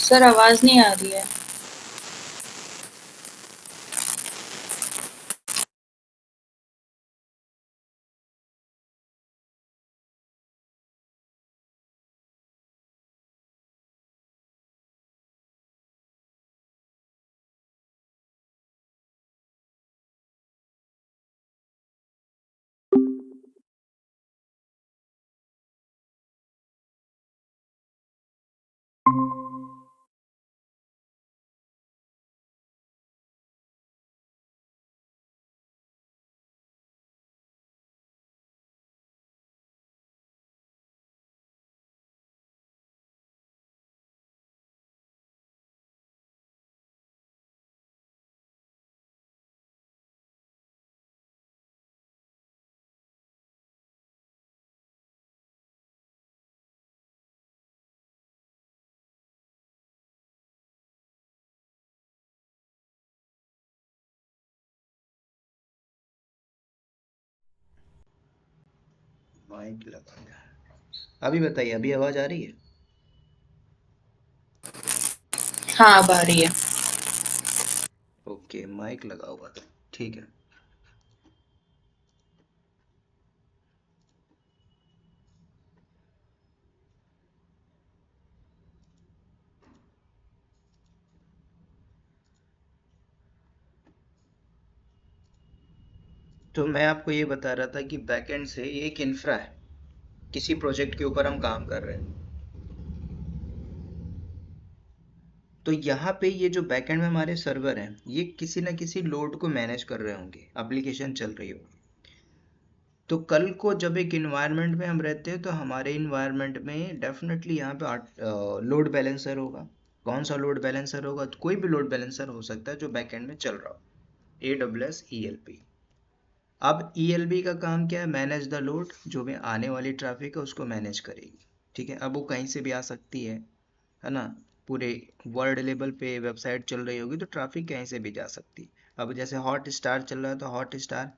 Sir आवाज नहीं आ रही है। माइक लगा। अभी बताइए, अभी आवाज आ रही है? हाँ अब आ रही है। ओके, माइक लगा हुआ था। ठीक है। तो मैं आपको ये बता रहा था कि बैकएंड से ये एक इंफ्रा है, किसी प्रोजेक्ट के ऊपर हम काम कर रहे हैं। तो यहाँ पे ये जो बैकएंड में हमारे सर्वर हैं, ये किसी ना किसी लोड को मैनेज कर रहे होंगे, एप्लीकेशन चल रही होगी। तो कल को जब एक इन्वायरमेंट में हम रहते हैं तो हमारे इन्वायरमेंट में डेफिनेटली यहाँ पे लोड बैलेंसर होगा। कौन सा लोड बैलेंसर होगा? तो कोई भी लोड बैलेंसर हो सकता है जो बैकएंड में चल रहा हो। AWS ELB। अब ELB का काम क्या है? Manage the load. जो भी आने वाली ट्रैफिक है उसको मैनेज करेगी। ठीक है, अब वो कहीं से भी आ सकती है ना। पूरे वर्ल्ड लेवल पे वेबसाइट चल रही होगी तो ट्रैफिक कहीं से भी जा सकती है। अब जैसे हॉट स्टार चल रहा है तो हॉट स्टार,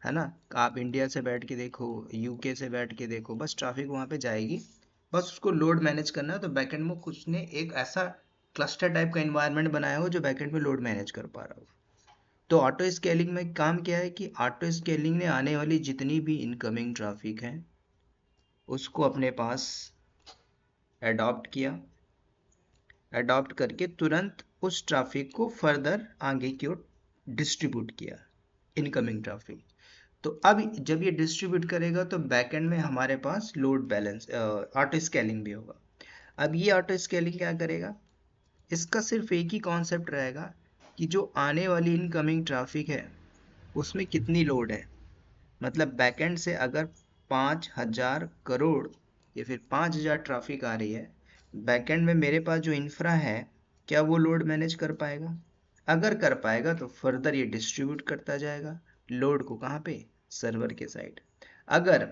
है ना, आप इंडिया से बैठ के देखो, UK से बैठ के देखो, बस ट्रैफिक वहाँ पे जाएगी। बस उसको लोड मैनेज करना है। तो बैकएंड में कुछ ने एक ऐसा क्लस्टर टाइप का एनवायरनमेंट बनाया हो जो बैकएंड में लोड मैनेज कर पा रहा हो। तो ऑटो स्केलिंग में काम क्या है कि ऑटो स्केलिंग ने आने वाली जितनी भी इनकमिंग ट्रैफिक है उसको अपने पास अडॉप्ट किया। अडॉप्ट करके तुरंत उस ट्रैफिक को फर्दर आगे की ओर डिस्ट्रीब्यूट किया, इनकमिंग ट्रैफिक। तो अब जब ये डिस्ट्रीब्यूट करेगा तो बैकएंड में हमारे पास लोड बैलेंस ऑटो स्केलिंग भी होगा। अब ये ऑटो स्केलिंग क्या करेगा? इसका सिर्फ एक ही कॉन्सेप्ट रहेगा कि जो आने वाली इनकमिंग ट्रैफिक है उसमें कितनी लोड है। मतलब बैकएंड से अगर 5,000 करोड़ या फिर 5,000 ट्रैफिक आ रही है बैकएंड में मेरे पास जो इंफ्रा है क्या वो लोड मैनेज कर पाएगा? अगर कर पाएगा तो फर्दर ये डिस्ट्रीब्यूट करता जाएगा लोड को, कहाँ पे? सर्वर के साइड। अगर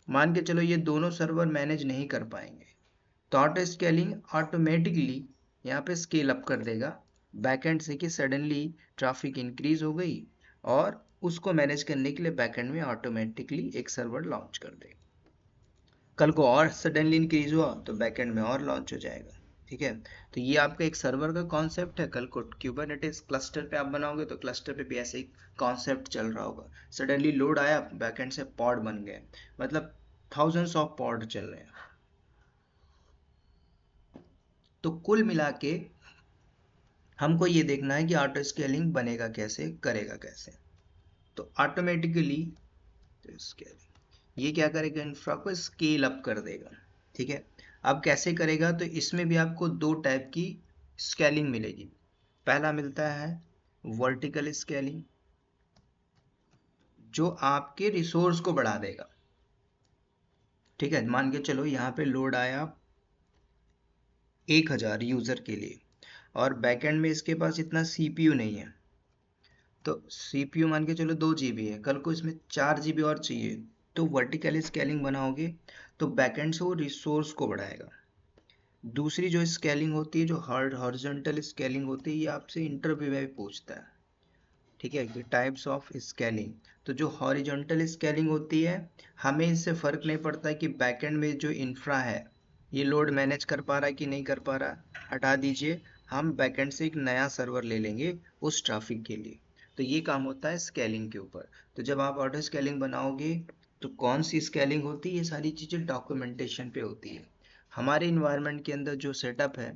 मान के चलो ये दोनों सर्वर मैनेज नहीं कर पाएंगे तो ऑटो स्केलिंग ऑटोमेटिकली यहाँ पे स्केल अप कर देगा बैकएंड से कि सडनली ट्रैफिक इंक्रीज हो गई और उसको मैनेज करने के लिए बैकएंड में ऑटोमेटिकली एक सर्वर लॉन्च कर देगा। कल को और सडनली इंक्रीज हुआ तो बैकएंड में और लॉन्च हो जाएगा। ठीक है, तो ये आपका एक सर्वर का कॉन्सेप्ट है। कल को क्यूबरनेटिस क्लस्टर पे आप बनाओगे तो क्लस्टर पे भी ऐसे ही कॉन्सेप्ट चल रहा होगा। सडनली लोड आया, बैकएंड से पॉड बन गए, मतलब थाउजेंड्स ऑफ पॉड चल रहे हैं। तो कुल मिला के हमको ये देखना है कि ऑटो स्केलिंग बनेगा कैसे, करेगा कैसे। तो ऑटोमेटिकली स्केलिंग ये क्या करेगा, इंफ्रा को स्केल अप कर देगा। ठीक है, अब कैसे करेगा, तो इसमें भी आपको दो टाइप की स्केलिंग मिलेगी। पहला मिलता है वर्टिकल स्केलिंग, जो आपके रिसोर्स को बढ़ा देगा। ठीक है, मान के चलो यहाँ पे लोड आया 1000 यूजर के लिए और बैकएंड में इसके पास इतना सीपीयू नहीं है, तो सीपीयू मान के चलो 2 GB है, कल को इसमें 4 GB और चाहिए, तो वर्टिकल स्केलिंग बनाओगे तो बैकएंड से वो रिसोर्स को बढ़ाएगा। दूसरी जो स्केलिंग होती है, जो हॉरिजॉन्टल स्केलिंग होती है, ये आपसे इंटरव्यू में भी पूछता है। ठीक है, कि टाइप्स ऑफ स्केलिंग। तो जो हॉरिजॉन्टल स्केलिंग होती है, हमें इससे फर्क नहीं पड़ता कि बैकएंड में जो इंफ्रा है ये लोड मैनेज कर पा रहा है कि नहीं कर पा रहा, हटा दीजिए, हम बैकएंड से एक नया सर्वर ले लेंगे उस ट्रैफिक के लिए। तो ये काम होता है स्केलिंग के ऊपर। तो जब आप ऑटो स्केलिंग बनाओगे तो कौन सी स्केलिंग होती है, ये सारी चीज़ें डॉक्यूमेंटेशन पे होती है। हमारे इन्वायरमेंट के अंदर जो सेटअप है,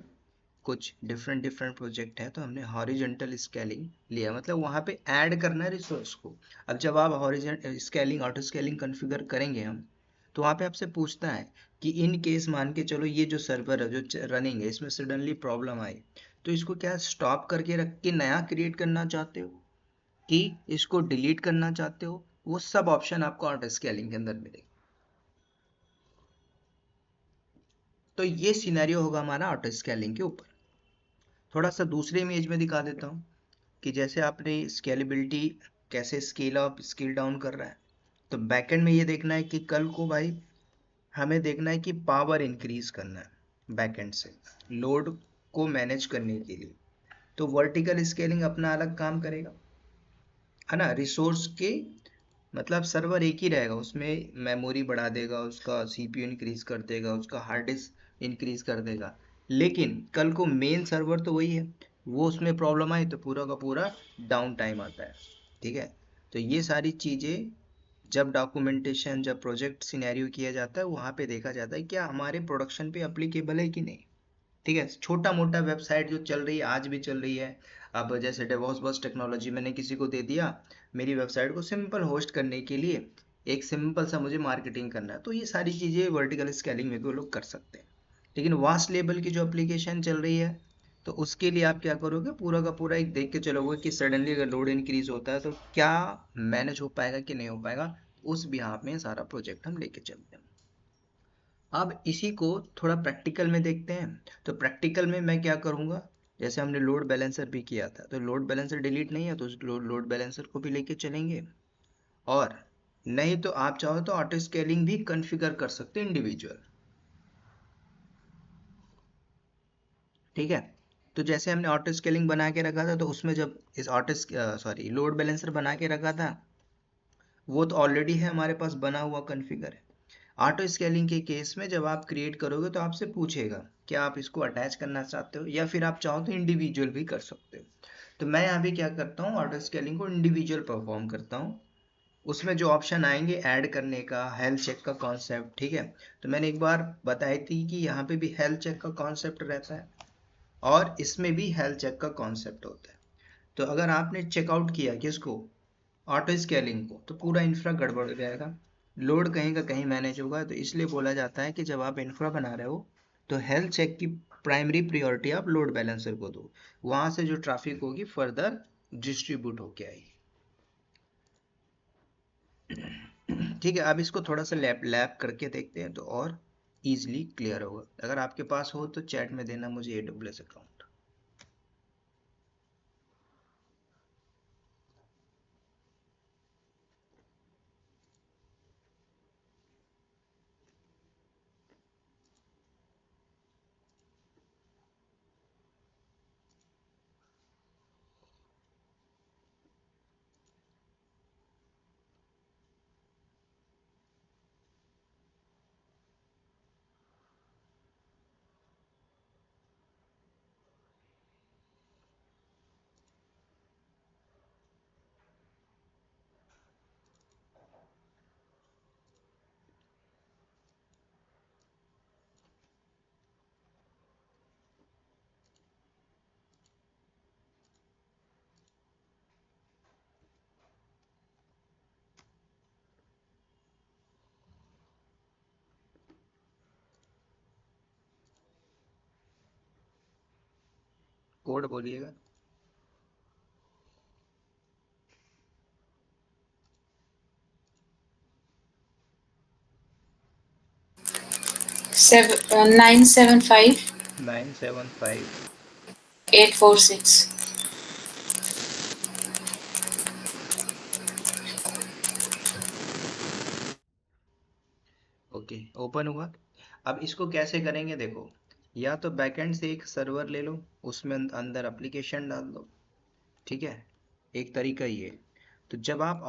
कुछ डिफरेंट डिफरेंट प्रोजेक्ट है, तो हमने हॉरिजॉन्टल स्केलिंग लिया, मतलब वहाँ पे ऐड करना है रिसोर्स को। अब जब आप horizontal scaling auto scaling configure करेंगे हम, तो वहाँ पे आपसे पूछता है कि इन केस मान के चलो ये जो सर्वर है जो रनिंग है इसमें सडनली प्रॉब्लम आई, तो इसको क्या स्टॉप करके रख के नया क्रिएट करना चाहते हो कि इसको डिलीट करना चाहते हो, वो सब ऑप्शन आपको ऑटो स्केलिंग के अंदर मिलेगा। तो ये सिनेरियो होगा हमारा ऑटो स्केलिंग के ऊपर। थोड़ा सा दूसरे इमेज में दिखा देता हूँ कि जैसे आपने स्केलेबिलिटी कैसे स्केल अप स्केल डाउन कर रहा है, तो बैकएंड में ये देखना है कि कल को भाई हमें देखना है कि पावर इंक्रीज करना है बैकएंड से लोड को मैनेज करने के लिए। तो वर्टिकल स्केलिंग अपना अलग काम करेगा, है ना, रिसोर्स के मतलब सर्वर एक ही रहेगा, उसमें मेमोरी बढ़ा देगा, उसका सीपीयू इंक्रीज कर देगा, उसका हार्ड डिस्क इंक्रीज कर देगा, लेकिन कल को मेन सर्वर तो वही है, वो उसमें प्रॉब्लम आई तो पूरा का पूरा डाउन टाइम आता है। ठीक है, तो ये सारी चीज़ें जब डॉक्यूमेंटेशन, जब प्रोजेक्ट सिनेरियो किया जाता है, वहाँ पे देखा जाता है क्या हमारे प्रोडक्शन पे अप्लीकेबल है कि नहीं। ठीक है, छोटा मोटा वेबसाइट जो चल रही है आज भी चल रही है, अब जैसे डेवॉस बस टेक्नोलॉजी मैंने किसी को दे दिया मेरी वेबसाइट को सिंपल होस्ट करने के लिए, एक सिंपल सा मुझे मार्केटिंग करना है, तो ये सारी चीज़ें वर्टिकल स्केलिंग में भी वो लोग कर सकते हैं। लेकिन वास्ट लेवल की जो एप्लीकेशन चल रही है, तो उसके लिए आप क्या करोगे, पूरा का पूरा एक देख के चलोगे कि सडनली अगर लोड इंक्रीज होता है तो क्या मैनेज हो पाएगा कि नहीं हो पाएगा, उस बिहाफ में सारा प्रोजेक्ट हम लेके चलते हैं। अब इसी को थोड़ा प्रैक्टिकल में देखते हैं। तो प्रैक्टिकल में मैं क्या करूँगा, जैसे हमने लोड बैलेंसर भी किया था, तो लोड बैलेंसर डिलीट नहीं है तो उस लोड बैलेंसर को भी लेके चलेंगे, और नहीं तो आप चाहो तो ऑटो स्केलिंग भी कॉन्फ़िगर कर सकते हैं इंडिविजुअल। ठीक है, तो जैसे हमने ऑटो स्केलिंग बना के रखा था, तो उसमें जब इस लोड बैलेंसर बना के रखा था, वो तो ऑलरेडी है हमारे पास बना हुआ कॉन्फ़िगर है। ऑटो स्केलिंग के केस में जब आप क्रिएट करोगे तो आपसे पूछेगा क्या आप इसको अटैच करना चाहते हो, या फिर आप चाहो तो इंडिविजुअल भी कर सकते हो। तो मैं यहाँ भी क्या करता हूँ, ऑटो स्केलिंग को इंडिविजुअल परफॉर्म करता हूँ। उसमें जो ऑप्शन आएंगे ऐड करने का, हेल्थ चेक का कॉन्सेप्ट, ठीक है, तो मैंने एक बार बताई थी कि यहाँ पे भी हेल्थ चेक का कॉन्सेप्ट रहता है और इसमें भी हेल्थ चेक का कॉन्सेप्ट होता है। तो अगर आपने चेकआउट किया किसको, ऑटो स्केलिंग को, तो पूरा इंफ्रा गड़बड़ हो जाएगा, लोड कहीं का कहीं मैनेज होगा। तो इसलिए बोला जाता है कि जब आप इंफ्रा बना रहे हो तो हेल्थ चेक की प्राइमरी प्रायोरिटी आप लोड बैलेंसर को दो, वहां से जो ट्रैफिक होगी फर्दर डिस्ट्रीब्यूट होके आएगी। ठीक है, अब इसको थोड़ा सा लैप लैप करके देखते हैं तो और ईजिली क्लियर होगा। अगर आपके पास हो तो चैट में देना मुझे AWS अकाउंट। कोड बोलिएगा। Seven 975 975 846. ओके, ओपन हुआ। अब इसको कैसे करेंगे देखो, या तो बैकएंड से एक सर्वर ले लो, उसमें अंदर एप्लीकेशन डाल दो, ठीक है, एक तरीका ये। तो जब आप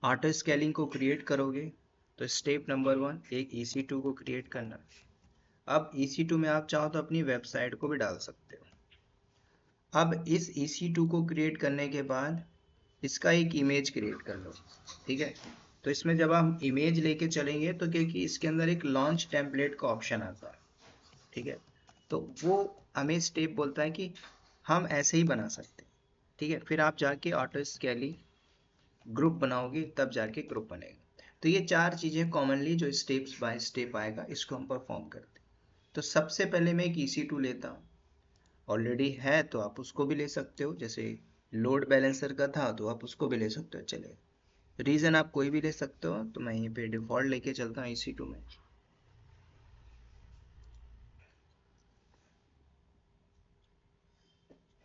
ऑटो स्केलिंग को क्रिएट करोगे तो स्टेप नंबर 1 एक EC2 को क्रिएट करना। अब EC2 में आप चाहो तो अपनी वेबसाइट को भी डाल सकते हो। अब इस EC2 को क्रिएट करने के बाद इसका एक इमेज क्रिएट कर लो, ठीक है। तो इसमें जब हम इमेज लेके चलेंगे तो क्योंकि इसके अंदर एक लॉन्च टेम्पलेट का ऑप्शन आता है, ठीक है, तो वो हमें स्टेप बोलता है कि हम ऐसे ही बना सकते हैं, ठीक है। फिर आप जाके ऑटो स्केलिंग ग्रुप बनाओगे, तब जाके ग्रुप बनेगा। तो ये 4 चीजें कॉमनली जो स्टेप्स बाय स्टेप आएगा, इसको हम परफॉर्म करते हैं। तो सबसे पहले मैं एक EC2 लेता हूँ, ऑलरेडी है तो आप उसको भी ले सकते हो, जैसे लोड बैलेंसर का था तो आप उसको भी ले सकते हो, चले। रीजन आप कोई भी ले सकते हो, तो मैं यहीं पे डिफॉल्ट लेके चलता हूँ EC2 में।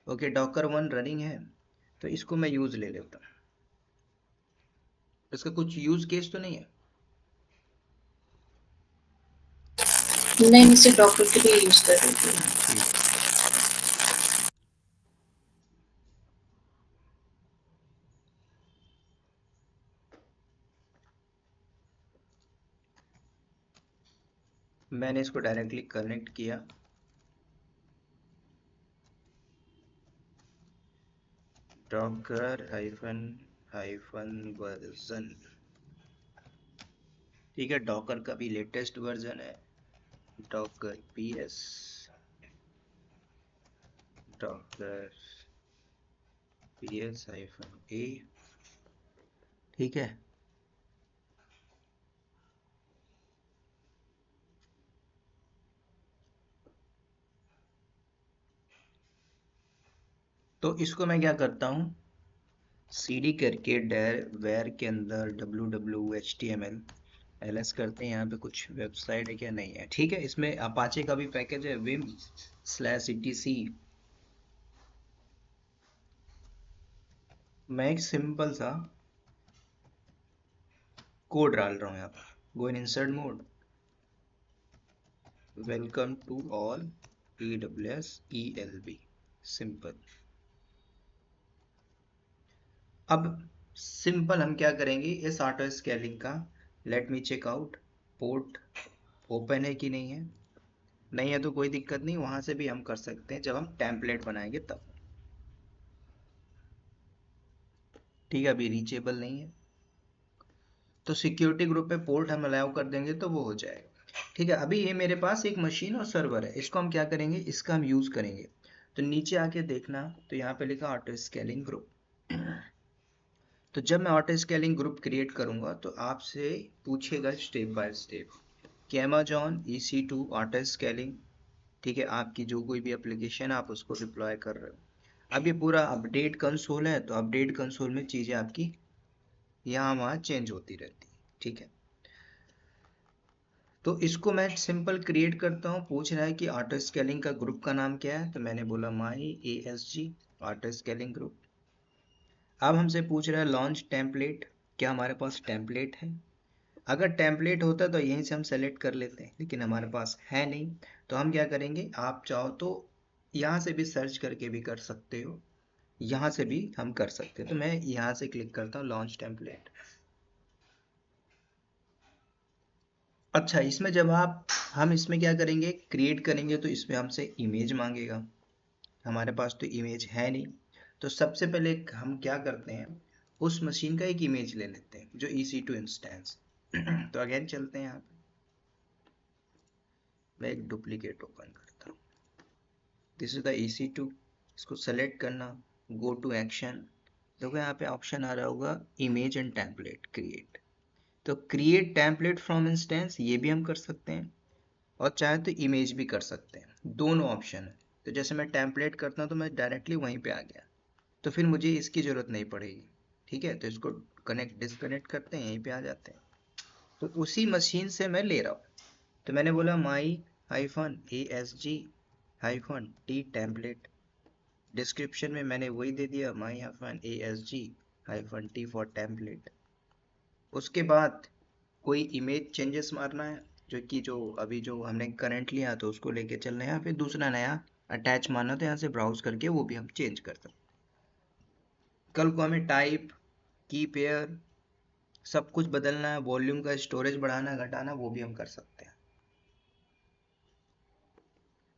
ओके, डॉकर 1 रनिंग है तो इसको मैं यूज ले लेता हूँ। इसका कुछ यूज केस तो नहीं है? नहीं, मैं सिर्फ डॉक्टर के लिए यूज कर रही थी। ठीक। मैंने इसको डायरेक्टली कनेक्ट किया। डॉकर हाइफन वर्जन, ठीक है, डॉकर का भी लेटेस्ट वर्जन है, डॉकर PS, डॉकर PS-A, ठीक है। तो इसको मैं क्या करता हूँ, CD करके var के अंदर www.html ls करते हैं। यहाँ पे कुछ वेबसाइट है क्या? नहीं है, ठीक है। इसमें अपाचे का भी पैकेज है, vim/etc। मैं एक सिंपल सा कोड डाल रहा हूँ यहाँ पर, go in insert mode, welcome to all AWS ELB, simple. अब सिंपल हम क्या करेंगे, इस ऑटो स्केलिंग का let me check out port open है कि नहीं है। नहीं है तो कोई दिक्कत नहीं, वहां से भी हम कर सकते हैं जब हम टेम्पलेट बनाएंगे तब, ठीक है। अभी रीचेबल नहीं है तो सिक्योरिटी ग्रुप पे पोर्ट हम अलाउ कर देंगे तो वो हो जाएगा, ठीक है। अभी ये मेरे पास एक मशीन और सर्वर है, इसको हम क्या करेंगे, इसका हम यूज करेंगे। तो नीचे आके देखना, तो यहाँ पे लिखा ऑटो स्केलिंग ग्रुप। तो जब मैं ऑटो स्केलिंग ग्रुप क्रिएट करूंगा तो आपसे पूछेगा स्टेप बाय स्टेप कि Amazon EC2 ऑटो स्केलिंग, ठीक है, आपकी जो कोई भी एप्लीकेशन आप उसको डिप्लॉय कर रहे हो। अब ये पूरा अपडेट कंसोल है, तो अपडेट कंसोल में चीज़ें आपकी यहाँ वहाँ चेंज होती रहती है, ठीक है। तो इसको मैं सिंपल क्रिएट करता हूँ। पूछ रहा है कि ऑटो स्केलिंग का ग्रुप का नाम क्या है, तो मैंने बोला माई ASG ऑटो स्केलिंग ग्रुप। अब हमसे पूछ रहा है लॉन्च टेम्पलेट, क्या हमारे पास टेम्पलेट है? अगर टेम्पलेट होता तो यहीं से हम सेलेक्ट कर लेते हैं, लेकिन हमारे पास है नहीं। तो हम क्या करेंगे, आप चाहो तो यहाँ से भी सर्च करके भी कर सकते हो, यहाँ से भी हम कर सकते हैं। तो मैं यहाँ से क्लिक करता हूँ लॉन्च टेम्पलेट। अच्छा, इसमें जब हम इसमें क्या करेंगे, क्रिएट करेंगे तो इसमें हमसे इमेज मांगेगा। हमारे पास तो इमेज है नहीं। तो सबसे पहले हम क्या करते हैं, उस मशीन का एक इमेज ले लेते हैं जो EC2 इंस्टेंस। तो अगेन चलते हैं यहाँ पे, मैं एक डुप्लीकेट ओपन करता हूँ। This is the EC2। इसको सेलेक्ट करना, गो टू एक्शन। देखो यहाँ पे ऑप्शन आ रहा होगा इमेज एंड टेम्पलेट क्रिएट। तो क्रिएट टेम्पलेट फ्रॉम इंस्टेंस ये भी हम कर सकते हैं, और चाहे तो इमेज भी कर सकते हैं, दोनों ऑप्शन है। तो जैसे मैं टेम्पलेट करता हूँ तो मैं डायरेक्टली वहीं पे आ गया, तो फिर मुझे इसकी ज़रूरत नहीं पड़ेगी। ठीक है, तो इसको कनेक्ट डिसकनेक्ट करते हैं, यहीं पे आ जाते हैं। तो उसी मशीन से मैं ले रहा हूँ। तो मैंने बोला माई -ASG -T टेम्पलेट। डिस्क्रिप्शन में मैंने वही दे दिया, माई -ASG -T फॉर टेम्पलेट। उसके बाद कोई इमेज चेंजेस मारना है, जो अभी जो हमने करंट लिया तो उसको लेके चलना है, या फिर दूसरा नया अटैच मारना तो यहाँ से ब्राउज करके वो भी हम चेंज कर सकते हैं। कल को हमें टाइप, की पेयर सब कुछ बदलना है, वॉल्यूम का स्टोरेज बढ़ाना घटाना, वो भी हम कर सकते हैं।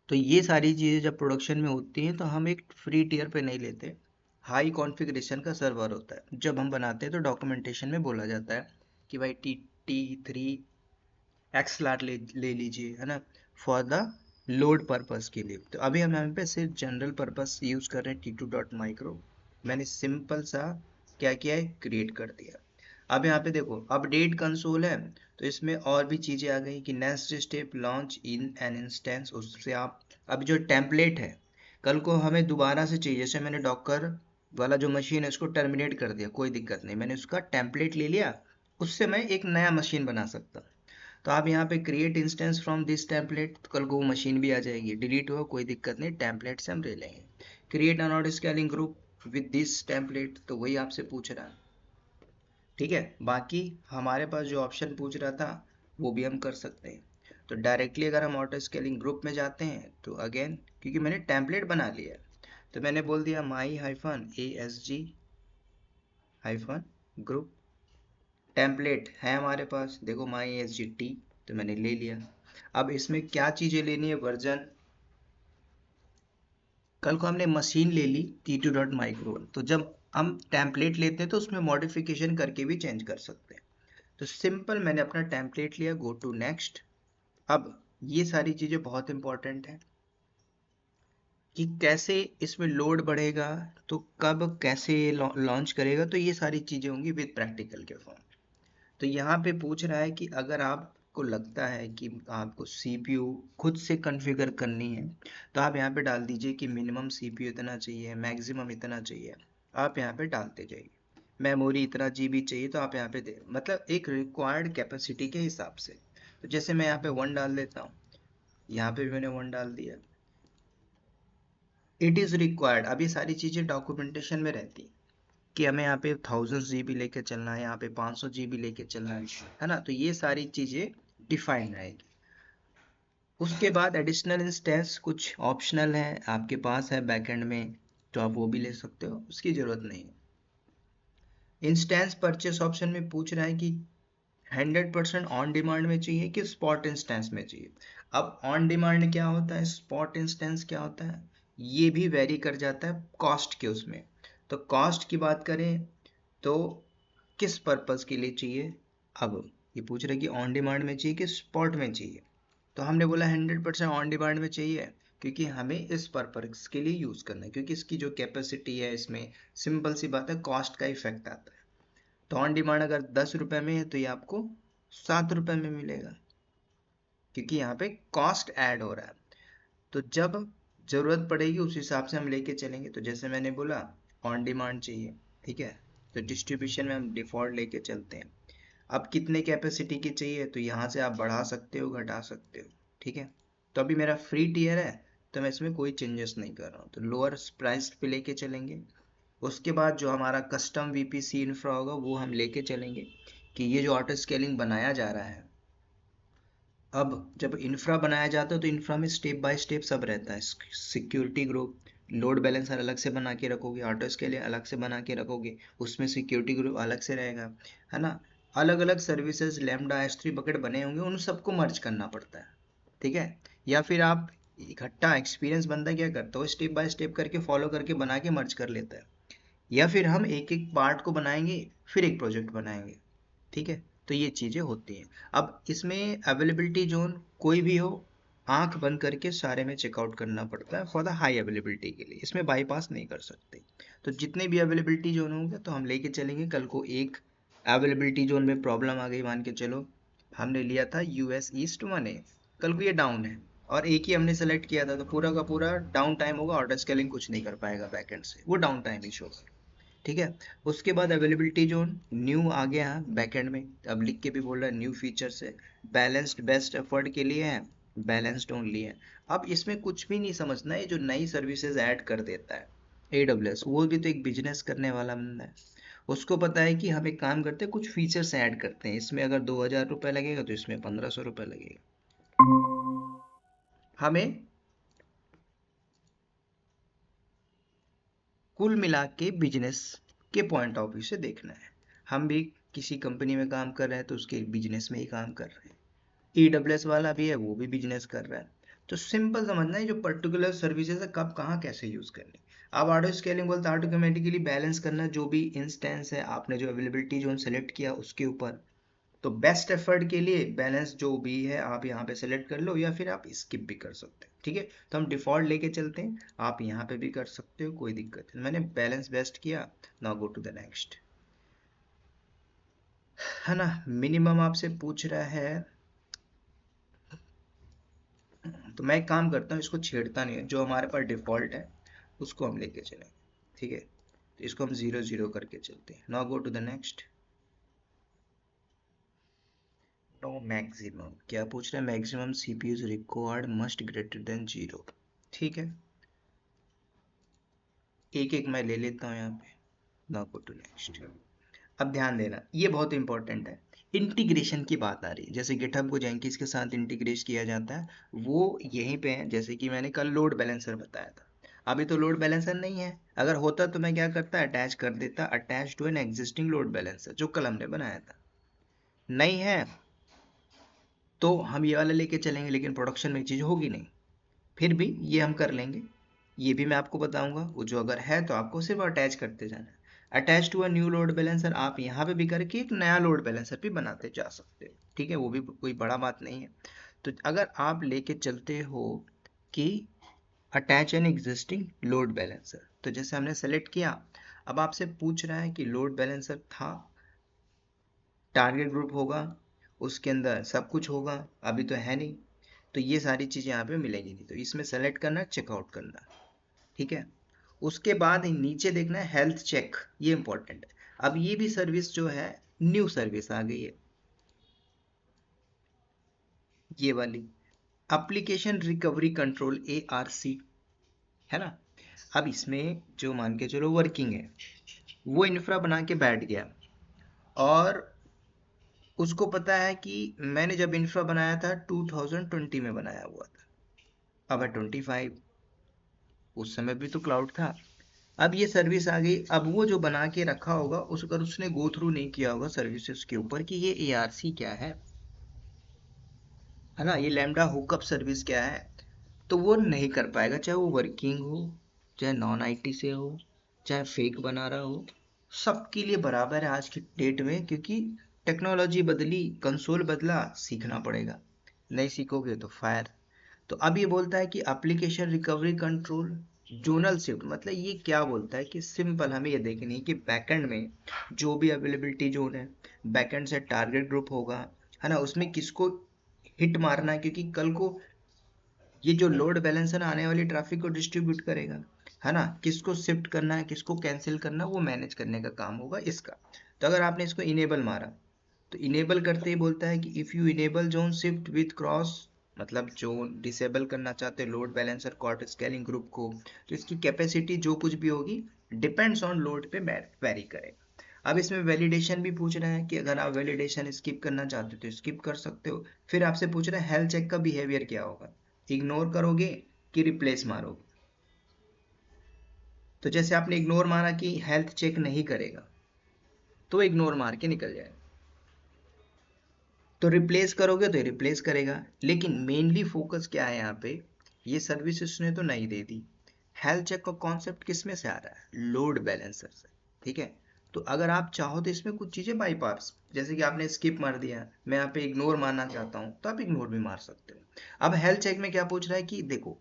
तो ये सारी चीज़ें जब प्रोडक्शन में होती हैं तो हम एक फ्री टियर पे नहीं लेते, हाई कॉन्फ़िगरेशन का सर्वर होता है। जब हम बनाते हैं तो डॉक्यूमेंटेशन में बोला जाता है कि भाई T3 XLR ले लीजिए, है ना, फॉर द लोड पर्पस के लिए। तो अभी हम यहाँ पे सिर्फ जनरल पर्पस यूज़ कर रहे हैं T2.micro। मैंने सिंपल सा क्या किया है, क्रिएट कर दिया। अब यहाँ पे देखो अपडेट कंसोल है, तो इसमें और भी चीज़ें आ गई कि next step launch in an instance. उससे आप अब जो टेम्पलेट है कल को हमें दोबारा से चाहिए, जैसे मैंने डॉकर वाला जो मशीन है उसको टर्मिनेट कर दिया, कोई दिक्कत नहीं, मैंने उसका टेम्पलेट ले लिया, उससे मैं एक नया मशीन बना सकता हूँ। तो आप यहाँ पे create instance from this template, तो कल को वो मशीन भी आ जाएगी, डिलीट हुआ कोई दिक्कत नहीं, टेम्पलेट से हम ले लेंगे। Create an auto scaling group with this template, तो वही आपसे पूछ रहा है। ठीक है, बाकी हमारे पास जो ऑप्शन पूछ रहा था वो भी हम कर सकते हैं। तो डायरेक्टली अगर हम ऑटो स्केलिंग ग्रुप में जाते हैं तो अगेन क्योंकि मैंने टेम्पलेट बना लिया तो मैंने बोल दिया माई -ASG -ग्रुप। टेम्पलेट है हमारे पास, देखो माई ASG T, तो मैंने ले लिया। अब इसमें क्या चीज़ें लेनी है, वर्जन। कल को हमने मशीन ले ली T2.micro, तो जब हम टेम्पलेट लेते हैं तो उसमें मॉडिफिकेशन करके भी चेंज कर सकते हैं। तो सिंपल मैंने अपना टेम्पलेट लिया, गो टू नेक्स्ट। अब ये सारी चीज़ें बहुत इंपॉर्टेंट है कि कैसे इसमें लोड बढ़ेगा, तो कब कैसे लॉन्च करेगा, तो ये सारी चीज़ें होंगी विद प्रैक्टिकल के फॉर्म। तो यहाँ पे पूछ रहा है कि अगर आपको लगता है कि आपको CPU खुद से कॉन्फ़िगर करनी है तो आप यहाँ पे डाल दीजिए कि मिनिमम CPU इतना चाहिए, मैक्सिमम इतना चाहिए, आप यहाँ पे डालते जाइए। मेमोरी इतना GB चाहिए तो आप यहाँ पे दे, मतलब एक रिक्वायर्ड कैपेसिटी के हिसाब से। तो जैसे मैं यहाँ पे 1 डाल देता हूँ, यहाँ पे भी मैंने 1 डाल दिया। इट इज़ रिक्वायर्ड, अब ये सारी चीज़ें डॉक्यूमेंटेशन में रहती कि हमें यहाँ पे 1000 GB लेके चलना है, यहाँ पे 500 GB लेके चलना है ना, तो ये सारी चीज़ें डिफाइन रहेगी। उसके बाद एडिशनल इंस्टेंस कुछ ऑप्शनल है, आपके पास है बैकएंड में तो आप वो भी ले सकते हो, उसकी ज़रूरत नहीं है। इंस्टेंस परचेस ऑप्शन में पूछ रहा है कि 100% ऑन डिमांड में चाहिए कि स्पॉट इंस्टेंस में चाहिए। अब ऑन डिमांड क्या होता है, स्पॉट इंस्टेंस क्या होता है, ये भी वेरी कर जाता है कॉस्ट के उसमें। तो कॉस्ट की बात करें तो किस पर्पस के लिए चाहिए, अब ये पूछ रहे कि ऑन डिमांड में चाहिए कि स्पॉट में चाहिए। तो हमने बोला 100% ऑन डिमांड में चाहिए, क्योंकि हमें इस पर्पस के लिए यूज़ करना है, क्योंकि इसकी जो कैपेसिटी है इसमें सिंपल सी बात है कॉस्ट का इफेक्ट आता है। तो ऑन डिमांड अगर 10 रुपये में है तो ये आपको 7 रुपये में मिलेगा, क्योंकि यहाँ पे कॉस्ट ऐड हो रहा है। तो जब ज़रूरत पड़ेगी उस हिसाब से हम लेके चलेंगे। तो जैसे मैंने बोला ऑन डिमांड चाहिए, ठीक है, तो डिस्ट्रीब्यूशन में हम डिफ़ॉल्ट लेके चलते हैं। अब कितने कैपेसिटी की चाहिए तो यहाँ से आप बढ़ा सकते हो, घटा सकते हो, ठीक है। तो अभी मेरा फ्री टियर है तो मैं इसमें कोई चेंजेस नहीं कर रहा हूँ, तो लोअर प्राइस पे लेके चलेंगे। उसके बाद जो हमारा कस्टम वीपीसी इंफ्रा होगा वो हम लेके चलेंगे कि ये जो ऑटो स्केलिंग बनाया जा रहा है, अब जब इंफ्रा बनाया जाता है तो इंफ्रा में स्टेप बाय स्टेप सब रहता है। सिक्योरिटी ग्रुप, लोड बैलेंसर अलग से बना के रखोगे, ऑटो स्केलिंग अलग से बना के रखोगे, उसमें सिक्योरिटी ग्रुप अलग से रहेगा, है ना। अलग अलग सर्विसेज लैम्डा S3 बकेट बने होंगे, उन सबको मर्ज करना पड़ता है, ठीक है। या फिर आप इकट्ठा, एक्सपीरियंस बंदा क्या करता है, स्टेप बाय स्टेप करके फॉलो करके बना के मर्ज कर लेता है। या फिर हम एक एक पार्ट को बनाएंगे फिर एक प्रोजेक्ट बनाएंगे, ठीक है। तो ये चीज़ें होती हैं। अब इसमें अवेलेबिलिटी जोन कोई भी हो, आंख बंद करके सारे में चेकआउट करना पड़ता है फॉर द हाई अवेलेबिलिटी के लिए, इसमें बाईपास नहीं कर सकते। तो जितने भी अवेलेबिलिटी जोन होंगे तो हम लेके चलेंगे। कल को एक अवेलेबिलिटी जोन में प्रॉब्लम आ गई, मान के चलो हमने लिया था US ईस्ट 1A, कल को ये डाउन है और एक ही हमने सेलेक्ट किया था, तो पूरा का पूरा डाउन टाइम होगा, ऑर्डर स्केलिंग कुछ नहीं कर पाएगा बैकएंड से, वो डाउन टाइम ही शो करेगा, ठीक है। उसके बाद अवेलेबिलिटी जोन न्यू आ गया है बैकएंड में, अब लिख के भी बोल रहा है न्यू फीचर्स है, बैलेंस्ड बेस्ट एफर्ट के लिए है, बैलेंस्ड ओनली है। अब इसमें कुछ भी नहीं समझना है, जो नई सर्विसेज ऐड कर देता है AWS, वो भी तो एक बिजनेस करने वाला बंदा है, उसको पता है कि हम एक काम करते हैं, कुछ फीचर्स ऐड करते हैं, इसमें अगर 2000 रुपये लगेगा तो इसमें 1500 रुपये लगेगा। हमें कुल मिला के बिजनेस के पॉइंट ऑफ व्यू से देखना है। हम भी किसी कंपनी में काम कर रहे हैं तो उसके बिजनेस में ही काम कर रहे हैं, AWS वाला भी है वो भी बिजनेस कर रहा है। तो सिंपल समझना है जो पर्टिकुलर सर्विसेज है कब कहाँ कैसे यूज करनी। अब ऑटो स्केलिंग बोलते हैं ऑटोमेटिकली बैलेंस करना जो भी इंस्टेंस है, आपने जो अवेलेबिलिटी जोन सेलेक्ट किया उसके ऊपर। तो बेस्ट एफर्ट के लिए बैलेंस जो भी है आप यहाँ पे सेलेक्ट कर लो, या फिर आप स्किप भी कर सकते हैं, ठीक है। तो हम डिफॉल्ट लेके चलते हैं, आप यहाँ पे भी कर सकते हो, कोई दिक्कत नहीं। मैंने बैलेंस बेस्ट किया, now go to the next, है ना। मिनिमम आपसे पूछ रहा है, तो मैं एक काम करता हूँ, इसको छेड़ता नहीं है, जो हमारे पास डिफॉल्ट है उसको हम लेके चलेंगे, ठीक है। तो इसको हम 0 0 करके चलते हैं। Now go to the next. No maximum क्या पूछ रहा है, maximum CPUs required must greater than 0, ठीक है। एक एक मैं ले लेता हूँ यहाँ पे। Now go to next. अब ध्यान देना, ये बहुत इंपॉर्टेंट है, इंटीग्रेशन की बात आ रही है, जैसे गिटहब को जेंकिस के साथ इंटीग्रेट किया जाता है, वो यहीं पे है। जैसे कि मैंने कल लोड बैलेंसर बताया था, अभी तो लोड बैलेंसर नहीं है, अगर होता तो मैं क्या करता, अटैच कर देता, attach to an existing load balancer जो कल हमने बनाया था। नहीं है तो हम ये वाला लेके चलेंगे, लेकिन प्रोडक्शन में चीज़ होगी नहीं, फिर भी ये हम कर लेंगे। ये भी मैं आपको बताऊंगा, वो जो अगर है तो आपको सिर्फ अटैच करते जाना है। Attach to a new load balancer, आप यहाँ पे भी करके एक नया लोड बैलेंसर भी बनाते जा सकते हो, ठीक है, वो भी कोई बड़ा बात नहीं है। तो अगर आप लेके चलते हो कि attach N existing load balancer, तो जैसे हमने सेलेक्ट किया, अब आपसे पूछ रहा है कि लोड बैलेंसर था, टारगेट ग्रुप होगा, उसके अंदर सब कुछ होगा, अभी तो है नहीं, तो ये सारी चीज़ें यहाँ पे मिलेंगी नहीं, तो इसमें सेलेक्ट करना, चेकआउट करना, ठीक है। उसके बाद नीचे देखना है हेल्थ चेक, ये इंपॉर्टेंट है। अब ये भी सर्विस जो है न्यू सर्विस आ गई है, ये वाली एप्लीकेशन रिकवरी कंट्रोल ARC, है ना। अब इसमें जो मान के चलो वर्किंग है, वो इंफ्रा बना के बैठ गया और उसको पता है कि मैंने जब इंफ्रा बनाया था 2020 में बनाया हुआ था, अब है 25, उस समय भी तो क्लाउड था। अब ये सर्विस आ गई, अब वो जो बना के रखा होगा उस अगर उसने गो थ्रू नहीं किया होगा सर्विसेज के ऊपर कि ये ARC क्या है ना, ये लैम्डा हुकअप सर्विस क्या है, तो वो नहीं कर पाएगा, चाहे वो वर्किंग हो, चाहे नॉन IT से हो, चाहे फेक बना रहा हो, सबके लिए बराबर है आज की डेट में, क्योंकि टेक्नोलॉजी बदली, कंसोल बदला, सीखना पड़ेगा, नहीं सीखोगे तो फायर। तो अब ये बोलता है कि application recovery control zonal shift, मतलब ये क्या बोलता है कि सिंपल हमें ये देखनी है कि बैकएंड में जो भी अवेलेबिलिटी जोन है, बैकएंड से टारगेट ग्रुप होगा, है ना, उसमें किसको हिट मारना है, क्योंकि कल को ये जो लोड बैलेंसर आने वाली ट्रैफिक को डिस्ट्रीब्यूट करेगा, है ना, किसको शिफ्ट करना है, किसको कैंसिल करना है, वो मैनेज करने का काम होगा इसका। तो अगर आपने इसको इनेबल मारा तो इनेबल करते ही बोलता है कि if you enable zone shift with cross, मतलब जो डिसेबल करना चाहते हैं लोड बैलेंसर को ऑटो स्केलिंग ग्रुप को, तो इसकी कैपेसिटी जो कुछ भी होगी डिपेंड्स ऑन लोड पे वेरी करेगा। अब इसमें वैलिडेशन भी पूछ रहा है कि अगर आप वैलिडेशन स्किप करना चाहते हो तो स्किप कर सकते हो। फिर आपसे पूछ रहा है हेल्थ चेक का बिहेवियर क्या होगा, इग्नोर करोगे कि रिप्लेस मारोगे। तो जैसे आपने इग्नोर मारा कि हेल्थ चेक नहीं करेगा तो इग्नोर मार के निकल जाएगा, तो रिप्लेस करोगे तो रिप्लेस करेगा। लेकिन मेनली फोकस क्या है यहाँ पे, ये सर्विस उसने तो नहीं दे दी। हेल्थ चेक का कॉन्सेप्ट किस में से आ रहा है, लोड बैलेंसर से। ठीक है, तो अगर आप चाहो तो इसमें कुछ चीजें बाईपास, जैसे कि आपने स्किप मार दिया, मैं यहाँ पे इग्नोर मारना चाहता हूँ तो आप इग्नोर भी मार सकते हो। अब हेल्थ चेक में क्या पूछ रहा है कि देखो,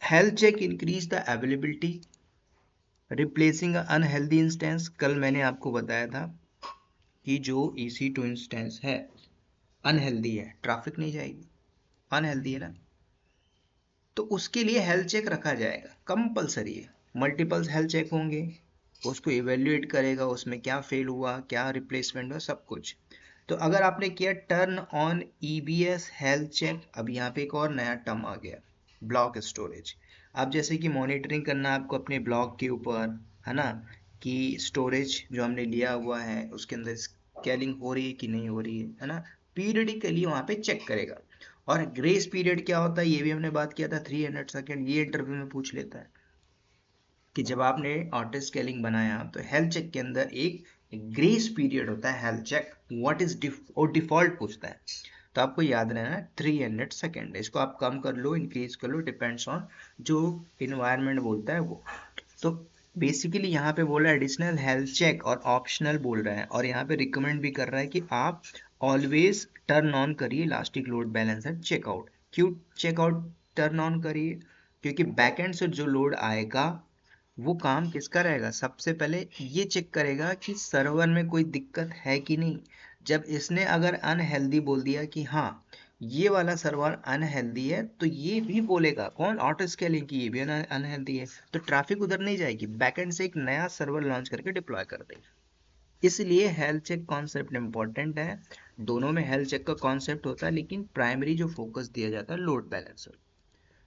health check increase the availability replacing unhealthy instance. कल मैंने आपको बताया था कि जो EC2 इंस्टेंस है अनहेल्दी है, ट्रैफिक नहीं जाएगी, अनहेल्दी है ना, तो उसके लिए हेल्थ चेक रखा जाएगा, कंपलसरी है। मल्टीपल्स हेल्थ चेक होंगे, उसको इवेल्युएट करेगा, उसमें क्या फेल हुआ, क्या रिप्लेसमेंट हुआ, सब कुछ। तो अगर आपने किया turn on EBS health check, अब यहाँ पे एक और नया टर्म आ गया, ब्लॉक स्टोरेज। अब जैसे कि मॉनिटरिंग करना आपको अपने ब्लॉक के ऊपर, है ना, कि स्टोरेज जो हमने लिया हुआ है उसके अंदर स्केलिंग हो रही है कि नहीं हो रही है ना, पीरियडिकली वहाँ पे चेक करेगा। और ग्रेस पीरियड क्या होता है ये भी हमने बात किया था, 300 सेकेंड, ये इंटरव्यू में पूछ लेता है कि जब आपने ऑटो स्केलिंग बनाया तो हेल्थ चेक के अंदर एक ग्रेस पीरियड होता है, हेल्थ चेक व्हाट इज और डिफॉल्ट पूछता है। तो आपको याद रहना 300 सेकेंड, इसको आप कम कर लो इंक्रीज कर लो, डिपेंड्स ऑन जो इन्वायरमेंट बोलता है वो। तो बेसिकली यहाँ पे बोल रहा है एडिशनल हेल्थ चेक और ऑप्शनल बोल रहा है, और यहाँ पे रिकमेंड भी कर रहा है कि आप ऑलवेज टर्न ऑन करिए इलास्टिक लोड बैलेंसर चेकआउट। क्यों चेकआउट टर्न ऑन करिए, क्योंकि बैकएंड से जो लोड आएगा वो काम किसका रहेगा, सबसे पहले ये चेक करेगा कि सर्वर में कोई दिक्कत है कि नहीं। जब इसने अगर अनहेल्दी बोल दिया कि हाँ ये वाला सर्वर अनहेल्दी है, तो ये भी बोलेगा कौन, ऑटो स्केलिंग की, ये भी अनहेल्दी है, तो ट्रैफिक उधर नहीं जाएगी, बैकएंड से एक नया सर्वर लॉन्च करके डिप्लॉय कर देगा। इसलिए हेल्थ चेक कॉन्सेप्ट इंपॉर्टेंट है। दोनों में हेल्थ चेक का कॉन्सेप्ट होता है, लेकिन प्राइमरी जो फोकस दिया जाता है लोड बैलेंसर।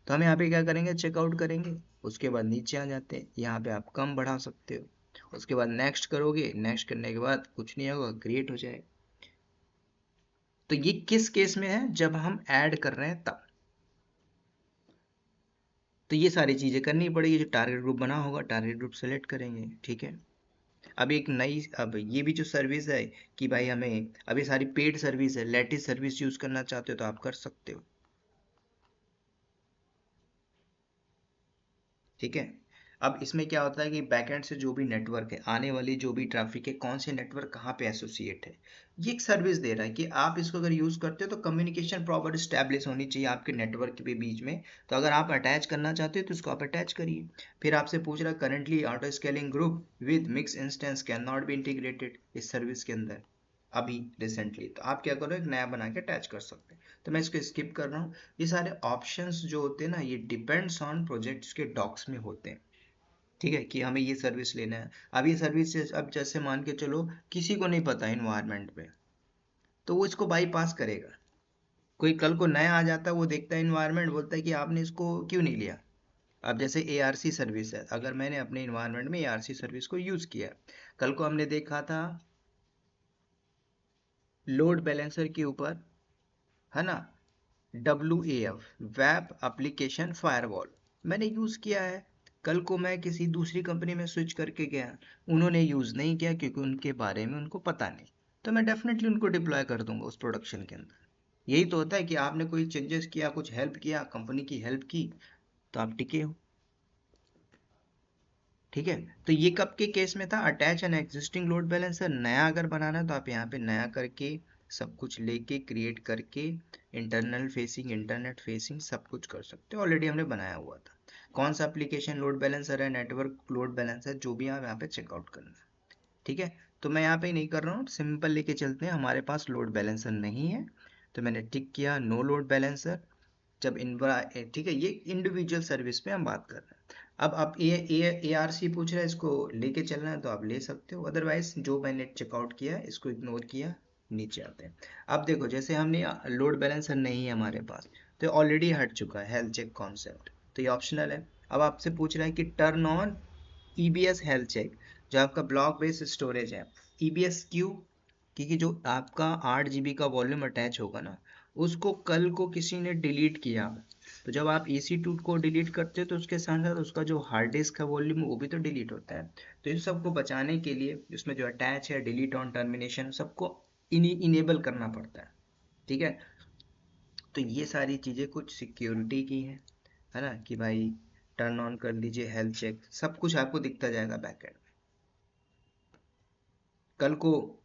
तो हम यहाँ पे क्या करेंगे, चेकआउट करेंगे, उसके बाद नीचे आ जाते हैं, यहाँ पे आप कम बढ़ा सकते हो, उसके बाद नेक्स्ट करोगे, नेक्स्ट करने के बाद कुछ नहीं होगा, क्रिएट हो जाएगा। तो ये किस केस में है, जब हम ऐड कर रहे हैं तब। तो ये सारी चीजें करनी पड़ेगी, जो टारगेट ग्रुप बना होगा टारगेट ग्रुप सेलेक्ट करेंगे। ठीक है, अब एक नई, अब ये भी जो सर्विस है कि भाई हमें, अब ये सारी पेड सर्विस है, लेटेस्ट सर्विस यूज करना चाहते हो तो आप कर सकते हो। ठीक है, अब इसमें क्या होता है कि बैकएंड से जो भी नेटवर्क है, आने वाली जो भी ट्रैफिक है, कौन से नेटवर्क कहाँ पे एसोसिएट है, ये एक सर्विस दे रहा है कि आप इसको अगर यूज करते हो तो कम्युनिकेशन प्रॉपर स्टैब्लिश होनी चाहिए आपके नेटवर्क के बीच में। तो अगर आप अटैच करना चाहते हो तो इसको आप अटैच करिए। फिर आपसे पूछ रहा है currently auto scaling group with mix instance can not be integrated इस सर्विस के अंदर अभी रिसेंटली, तो आप क्या करो, एक नया बना के अटैच कर सकते हैं। तो मैं इसको स्किप कर रहा हूँ। ये सारे ऑप्शंस जो होते हैं ना, ये डिपेंड्स ऑन प्रोजेक्ट्स के डॉक्स में होते हैं। ठीक है, कि हमें ये सर्विस लेना है। अब ये सर्विस अब जैसे मान के चलो किसी को नहीं पता इन्वायरमेंट पे, तो वो इसको बाईपास करेगा। कोई कल को नया आ जाता है, वो देखता है इन्वायरमेंट, बोलता है कि आपने इसको क्यों नहीं लिया। अब जैसे ARC सर्विस है, अगर मैंने अपने इन्वायरमेंट में ARC सर्विस को यूज किया, कल को हमने देखा था लोड बैलेंसर के ऊपर, है ना, WAF वेब एप्लीकेशन फायरवॉल मैंने यूज किया है। कल को मैं किसी दूसरी कंपनी में स्विच करके गया, उन्होंने यूज नहीं किया क्योंकि उनके बारे में उनको पता नहीं, तो मैं डेफिनेटली उनको डिप्लॉय कर दूंगा उस प्रोडक्शन के अंदर। यही तो होता है कि आपने कोई चेंजेस किया, कुछ हेल्प किया, कंपनी की हेल्प की, तो आप टिके हो। ठीक है, तो ये कब के केस में था, attach N existing load balancer, नया अगर बनाना है तो आप यहाँ पे नया करके सब कुछ लेके क्रिएट करके इंटरनल फेसिंग इंटरनेट फेसिंग सब कुछ कर सकते हो, ऑलरेडी हमने बनाया हुआ था। कौन सा एप्लीकेशन लोड बैलेंसर है, नेटवर्क लोड बैलेंसर, जो भी आप यहाँ पे चेकआउट करना है। ठीक है, तो मैं यहाँ पे नहीं कर रहा हूँ, सिंपल लेके चलते हैं, हमारे पास लोड बैलेंसर नहीं है, तो मैंने टिक किया नो लोड बैलेंसर। जब इन, ठीक है, ये इंडिविजुअल सर्विस पे हम बात कर रहे हैं। अब आप ARC पूछ रहे हैं, इसको लेके चलना है तो आप ले सकते हो, अदरवाइज जो मैंने चेकआउट किया इसको इग्नोर किया, नीचे आते हैं। अब देखो जैसे हमने लोड बैलेंसर नहीं है हमारे पास, तो ऑलरेडी हट चुका है हेल्थ चेक कॉन्सेप्ट, तो ये ऑप्शनल है। अब आपसे पूछ रहा है कि turn on EBS health check, जो आपका ब्लॉक बेस्ड स्टोरेज है। ईबीएस क्यों? क्योंकि जो आपका 8 GB का वॉल्यूम अटैच होगा ना, उसको कल को किसी ने डिलीट किया, तो जब आप EC2 को डिलीट करते हो तो उसके साथ साथ उसका जो हार्ड डिस्क का वॉल्यूम वो भी तो डिलीट होता है। तो इन सबको बचाने के लिए उसमें जो अटैच है, डिलीट ऑन, टर्मिनेशन, सबको इनेबल करना पड़ता है। ठीक है, तो ये सारी चीज़ें कुछ सिक्योरिटी की है ना, कि भाई टर्न ऑन कर लीजिए हेल्थ चेक, सब कुछ आपको दिखता जाएगा बैकएंड में। कल को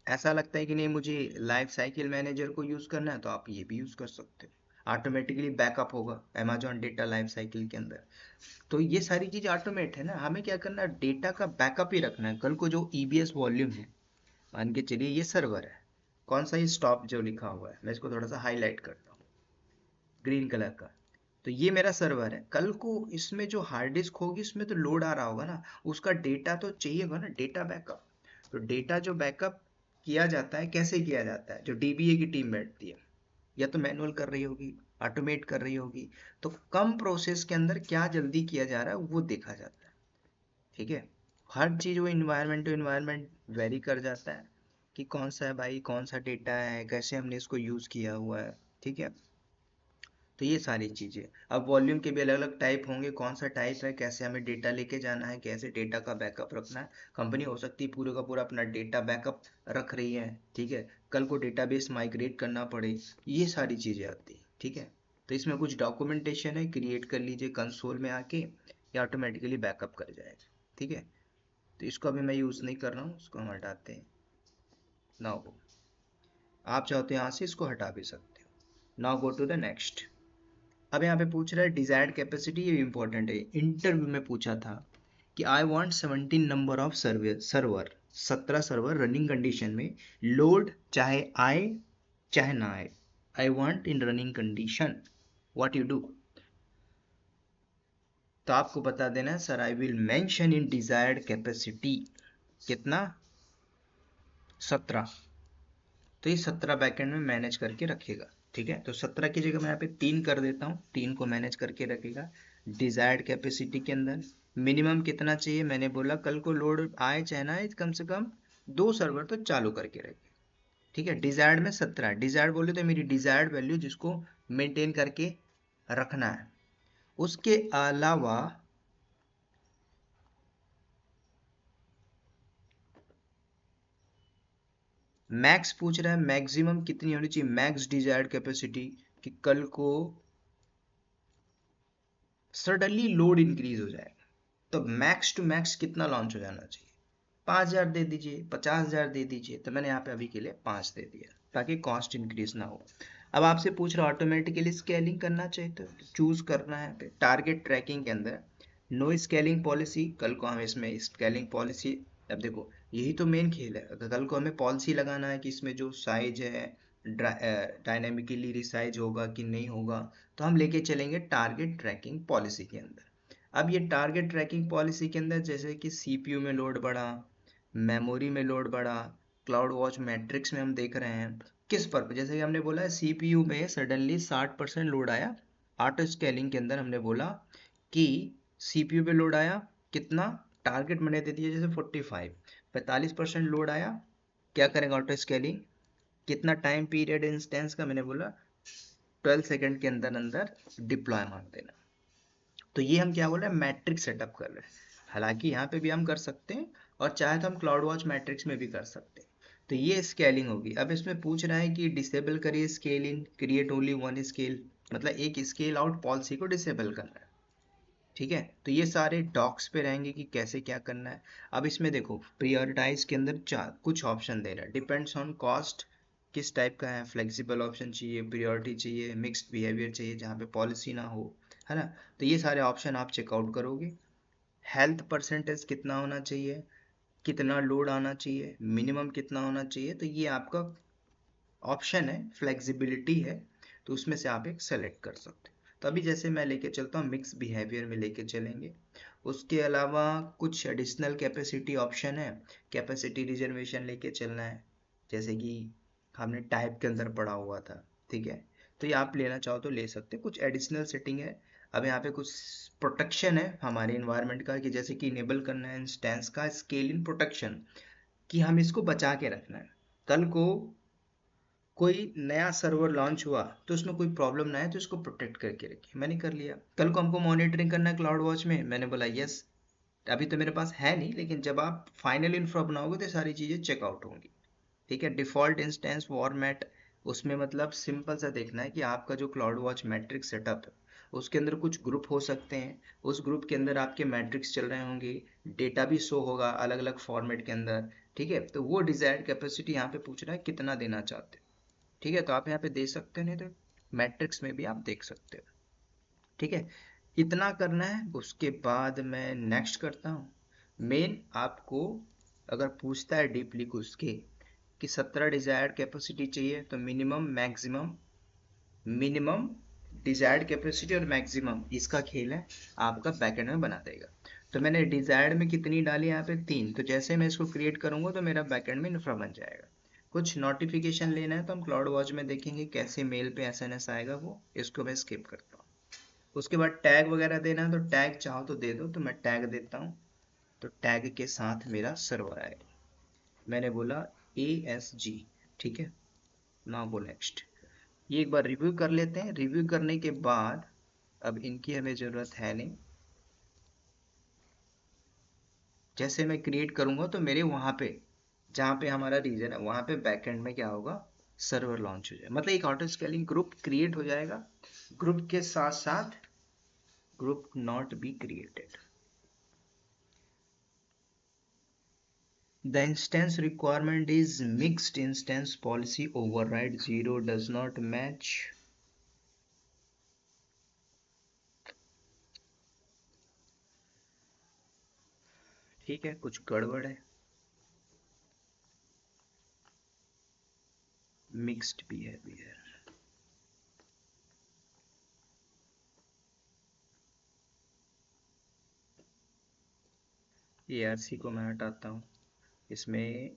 ऐसा लगता है कि नहीं मुझे लाइफ साइकिल मैनेजर को यूज़ करना है, तो आप ये भी यूज़ कर सकते हो, ऑटोमेटिकली बैकअप होगा अमेजॉन डेटा लाइफ साइकिल के अंदर। तो ये सारी चीज़ ऑटोमेट है ना, हमें क्या करना है, डेटा का बैकअप ही रखना है। कल को जो ईबीएस वॉल्यूम है, मान के चलिए ये सर्वर है, कौन सा, ये स्टॉप जो लिखा हुआ है, मैं इसको थोड़ा सा हाईलाइट करता हूँ, ग्रीन कलर का। तो ये मेरा सर्वर है, कल को इसमें जो हार्ड डिस्क होगी उसमें तो लोड आ रहा होगा ना, उसका डेटा तो चाहिए होगा ना, डेटा बैकअप। तो डेटा जो बैकअप किया जाता है, कैसे किया जाता है, जो डीबीए की टीम बैठती है, या तो मैनुअल कर रही होगी, ऑटोमेट कर रही होगी, तो कम प्रोसेस के अंदर क्या जल्दी किया जा रहा है वो देखा जाता है। ठीक है, हर चीज़ वो इन्वायरमेंट टू इन्वायरमेंट वेरी कर जाता है, कि कौन सा है भाई, कौन सा डेटा है, कैसे हमने इसको यूज़ किया हुआ है। ठीक है, तो ये सारी चीज़ें। अब वॉल्यूम के भी अलग अलग टाइप होंगे, कौन सा टाइप है, कैसे हमें डेटा लेके जाना है, कैसे डेटा का बैकअप रखना है। कंपनी हो सकती है पूरे का पूरा अपना डेटा बैकअप रख रही है, ठीक है, कल को डेटाबेस माइग्रेट करना पड़े, ये सारी चीज़ें आती हैं। ठीक है, तो इसमें कुछ डॉक्यूमेंटेशन है, क्रिएट कर लीजिए कंसोल में आके, या ऑटोमेटिकली बैकअप कर जाएगा। ठीक है, तो इसको अभी मैं यूज़ नहीं कर रहा हूँ, इसको हम हटाते हैं। नाउ आप चाहो तो यहाँ से इसको हटा भी सकते हो। Now go to the next. अब यहाँ पे पूछ रहा है डिजायर्ड कैपेसिटी, ये इंपॉर्टेंट है, इंटरव्यू में पूछा था कि I want 17 number of server 17 server running condition में, लोड चाहे आए चाहे ना आए, I want in running condition, what you do. तो आपको बता देना है sir I will mention in desired capacity कितना, 17। तो ये 17 बैकएंड में मैनेज करके रखेगा। ठीक है, तो 17 की जगह मैं यहाँ पे 3 कर देता हूँ, 3 को मैनेज करके रखेगा। डिजायर्ड कैपेसिटी के अंदर मिनिमम कितना चाहिए, मैंने बोला कल को लोड आए चाहे ना आए, कम से कम 2 सर्वर तो चालू करके रखे। ठीक है, डिजायर्ड में 17, डिजायर्ड बोले तो मेरी डिजायर्ड वैल्यू जिसको मेंटेन करके रखना है। उसके अलावा मैक्स पूछ रहा है, मैक्सिमम कितनी होनी चाहिए, मैक्स डिजायर्ड कैपेसिटी, कि कल को सडनली लोड इंक्रीज हो जाएगा, तो मैक्स टू मैक्स कितना लॉन्च हो जाना चाहिए, 5,000 दे दीजिए, 50,000 दे दीजिए। तो मैंने यहाँ पे अभी के लिए 5 दे दिया, ताकि कॉस्ट इंक्रीज ना हो। अब आपसे पूछ रहा ऑटोमेटिकली स्केलिंग करना चाहिए, तो चूज करना है टारगेट ट्रैकिंग के अंदर नो स्केलिंग पॉलिसी, कल को हम इसमें स्केलिंग पॉलिसी। अब देखो यही तो मेन खेल है, अगर कल को हमें पॉलिसी लगाना है कि इसमें जो साइज है डायनेमिकली रिसाइज होगा कि नहीं होगा, तो हम लेके चलेंगे टारगेट ट्रैकिंग पॉलिसी के अंदर। अब ये टारगेट ट्रैकिंग पॉलिसी के अंदर जैसे कि सीपीयू में लोड बढ़ा, मेमोरी में लोड बढ़ा, क्लाउड वॉच मैट्रिक्स में हम देख रहे हैं किस पर, जैसे कि हमने बोला है सीपीयू में सडनली 60% लोड आया, ऑटो स्केलिंग के अंदर हमने बोला कि सीपीयू पे लोड आया कितना, टारगेट मैंने दे दिया जैसे 45, 45% लोड आया, क्या करेंगे ऑटो स्केलिंग, कितना टाइम पीरियड इंस्टेंस का, मैंने बोला 12 सेकंड के अंदर अंदर डिप्लॉय मार देना। तो ये हम क्या बोल रहे हैं, मैट्रिक्स सेटअप कर रहे हैं। हालांकि यहाँ पे भी हम कर सकते हैं, और चाहे तो हम क्लाउड वॉच मैट्रिक्स में भी कर सकते हैं। तो ये स्केलिंग होगी। अब इसमें पूछ रहा है कि डिसेबल करिए scale in, create only one scale, मतलब एक स्केल आउट पॉलिसी को डिसेबल करना है। ठीक है, तो ये सारे डॉक्स पे रहेंगे कि कैसे क्या करना है। अब इसमें देखो प्रियोरिटाइज के अंदर चार कुछ ऑप्शन दे रहा है, डिपेंड्स ऑन कॉस्ट, किस टाइप का है, फ्लेक्सिबल ऑप्शन चाहिए, प्रियोरिटी चाहिए, मिक्स्ड बिहेवियर चाहिए जहाँ पे पॉलिसी ना हो, है ना। तो ये सारे ऑप्शन आप चेकआउट करोगे। हेल्थ परसेंटेज कितना होना चाहिए, कितना लोड आना चाहिए, मिनिमम कितना होना चाहिए, तो ये आपका ऑप्शन है, फ्लेक्सिबिलिटी है, तो उसमें से आप एक सेलेक्ट कर सकते हैं। तो अभी जैसे मैं लेके चलता हूँ मिक्स बिहेवियर में लेके चलेंगे। उसके अलावा कुछ एडिशनल कैपेसिटी ऑप्शन है, कैपेसिटी रिजर्वेशन लेके चलना है, जैसे कि हमने टाइप के अंदर पढ़ा हुआ था, ठीक है। तो ये आप लेना चाहो तो ले सकते हैं। कुछ एडिशनल सेटिंग है। अब यहाँ पे कुछ प्रोटेक्शन है हमारे इन्वायरमेंट का, कि जैसे कि इनेबल करना है इंस्टेंस का स्केल इन प्रोटेक्शन, कि हम इसको बचा के रखना है। कल को कोई नया सर्वर लॉन्च हुआ तो उसमें कोई प्रॉब्लम ना है, तो इसको प्रोटेक्ट करके रखिए। मैंने कर लिया। कल को हमको मॉनिटरिंग करना है क्लाउड वॉच में, मैंने बोला यस। अभी तो मेरे पास है नहीं, लेकिन जब आप फाइनल इन्फ्रा बनाओगे तो सारी चीज़ें चेकआउट होंगी, ठीक है। डिफॉल्ट इंस्टेंस फॉर्मेट, उसमें मतलब सिंपल सा देखना है कि आपका जो क्लाउड वॉच मैट्रिक्स सेटअप है उसके अंदर कुछ ग्रुप हो सकते हैं, उस ग्रुप के अंदर आपके मैट्रिक्स चल रहे होंगे, डेटा भी शो होगा अलग अलग फॉर्मेट के अंदर, ठीक है। तो वो डिजायर्ड कैपेसिटी यहाँ पे पूछ रहा है कितना देना चाहते हैं, ठीक है। तो आप यहाँ पे दे सकते हो, नहीं तो मैट्रिक्स में भी आप देख सकते हो, ठीक है। इतना करना है। उसके बाद मैं नेक्स्ट करता हूँ। मेन आपको अगर पूछता है डीपली घुस के कि 17 डिजायर्ड कैपेसिटी चाहिए, तो minimum maximum, minimum desired capacity और मैक्सिमम, इसका खेल है, आपका बैकएंड में बना देगा। तो मैंने डिजायर्ड में कितनी डाली यहाँ पे 3, तो जैसे मैं इसको क्रिएट करूंगा तो मेरा बैकएंड में इन्फ्रा बन जाएगा। कुछ नोटिफिकेशन लेना है तो हम क्लाउड वॉच में देखेंगे कैसे मेल पे एसएनएस आएगा, वो इसको मैं स्किप करता हूँ। उसके बाद टैग वगैरह देना है, तो टैग चाहो तो दे दो, तो मैं टैग देता हूँ। तो टैग के साथ मेरा सर्वर आएगा। मैंने बोला ASG, ठीक है। Now go next. ये एक बार रिव्यू कर लेते हैं। रिव्यू करने के बाद अब इनकी हमें ज़रूरत है नहीं। जैसे मैं क्रिएट करूंगा तो मेरे वहाँ पे जहाँ पे हमारा रीजन है वहाँ पे बैकएंड में क्या होगा, सर्वर लॉन्च हो जाए, मतलब एक ऑटो स्केलिंग ग्रुप क्रिएट हो जाएगा। ग्रुप के साथ साथ group not be created. The instance requirement is mixed instance policy override 0 does not match. ठीक है, कुछ गड़बड़ है। मिक्स्ड बिहेवियर, ARC को मैं हटाता हूँ। इसमें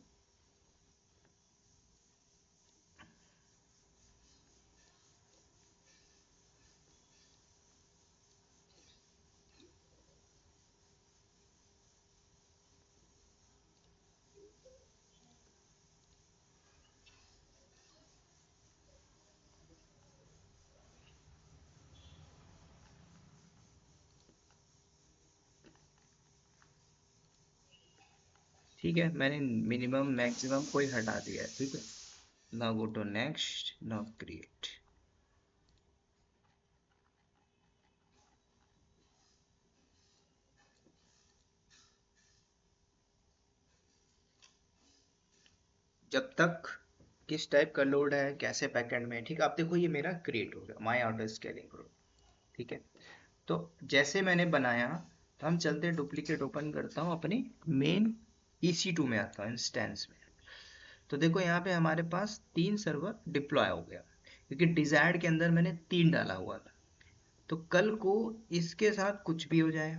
ठीक है, मैंने मिनिमम मैक्सिमम कोई हटा दिया है, ठीक है। Now go to next, now create. जब तक किस टाइप का लोड है, कैसे बैकएंड में, ठीक है। आप देखो ये मेरा क्रिएट हो गया, माई ऑटो स्केलिंग ग्रुप, ठीक है। तो जैसे मैंने बनाया, तो हम चलते डुप्लीकेट ओपन करता हूँ अपनी मेन EC2 में आता हूँ इंस्टेंस में। तो देखो यहाँ पे हमारे पास 3 सर्वर डिप्लॉय हो गया, क्योंकि डिजायर्ड के अंदर मैंने 3 डाला हुआ था। तो कल को इसके साथ कुछ भी हो जाए,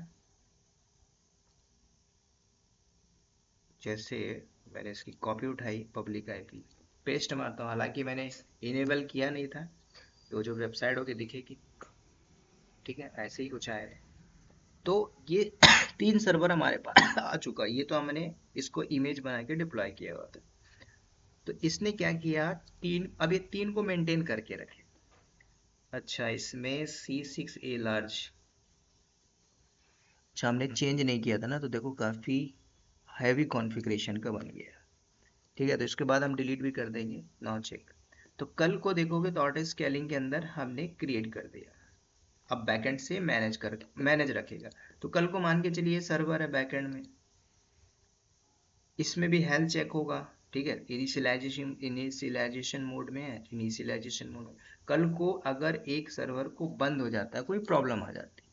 जैसे मैंने इसकी कॉपी उठाई, पब्लिक IP पेस्ट मारता हूँ, हालांकि मैंने इनेबल किया नहीं था, तो जो वेबसाइट होगी दिखेगी, ठीक है। ऐसे ही कुछ आएगा। तो ये 3 सर्वर हमारे पास आ चुका है। ये तो हमने इसको इमेज बना के डिप्लॉय किया हुआ था। तो इसने क्या किया, 3, अब ये 3 को मेंटेन करके रखे। अच्छा, इसमें C6A लार्ज, अच्छा हमने चेंज नहीं किया था ना, तो देखो काफ़ी हैवी कॉन्फ़िगरेशन का बन गया, ठीक है। तो इसके बाद हम डिलीट भी कर देंगे। Now check. तो कल को देखोगे तो ऑटो स्केलिंग के अंदर हमने क्रिएट कर दिया। अब बैकएंड से मैनेज रखेगा। तो कल को मान के चलिए सर्वर है बैकएंड में, इसमें भी हेल्थ चेक होगा, ठीक है। इनिशियलाइजेशन मोड में है, इनिशियलाइजेशन मोड में। कल को अगर एक सर्वर को बंद हो जाता है, कोई प्रॉब्लम आ जाती है,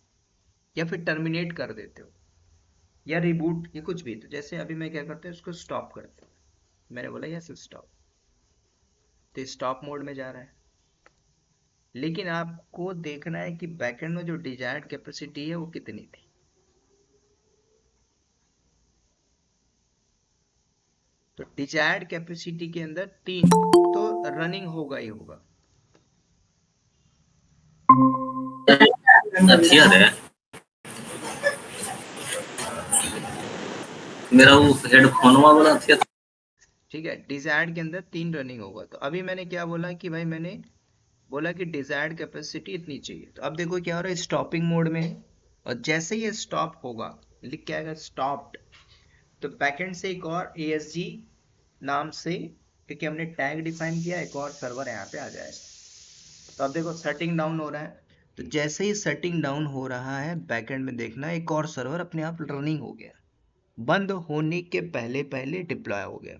या फिर टर्मिनेट कर देते हो, या रिबूट, या कुछ भी, तो जैसे अभी मैं क्या करता हूँ, उसको स्टॉप करता हूँ। मैंने बोला यस स्टॉप, तो स्टॉप मोड में जा रहा है। लेकिन आपको देखना है कि बैकएंड में जो डिजायर्ड कैपेसिटी है वो कितनी थी। तो डिजायर्ड कैपेसिटी के अंदर 3, तो रनिंग होगा ही होगा। हथियार है मेरा, वो हेडफोन वाला हथियार। ठीक है, डिजायर्ड के अंदर 3 रनिंग होगा। तो अभी मैंने क्या बोला कि भाई मैंने बोला कि डिजायर्ड कैपेसिटी इतनी चाहिए। तो अब देखो क्या हो रहा है, स्टॉपिंग मोड में है, और जैसे ही ये स्टॉप होगा, लिख के आएगा स्टॉप्ड, तो बैकएंड से एक और ASG नाम से, क्योंकि हमने टैग डिफाइन किया, एक और सर्वर यहाँ पे आ जाएगा। तो अब देखो सेटिंग डाउन हो रहा है, तो जैसे ही सेटिंग डाउन हो रहा है बैकएंड में देखना एक और सर्वर अपने आप रनिंग हो गया, बंद होने के पहले पहले डिप्लॉय हो गया।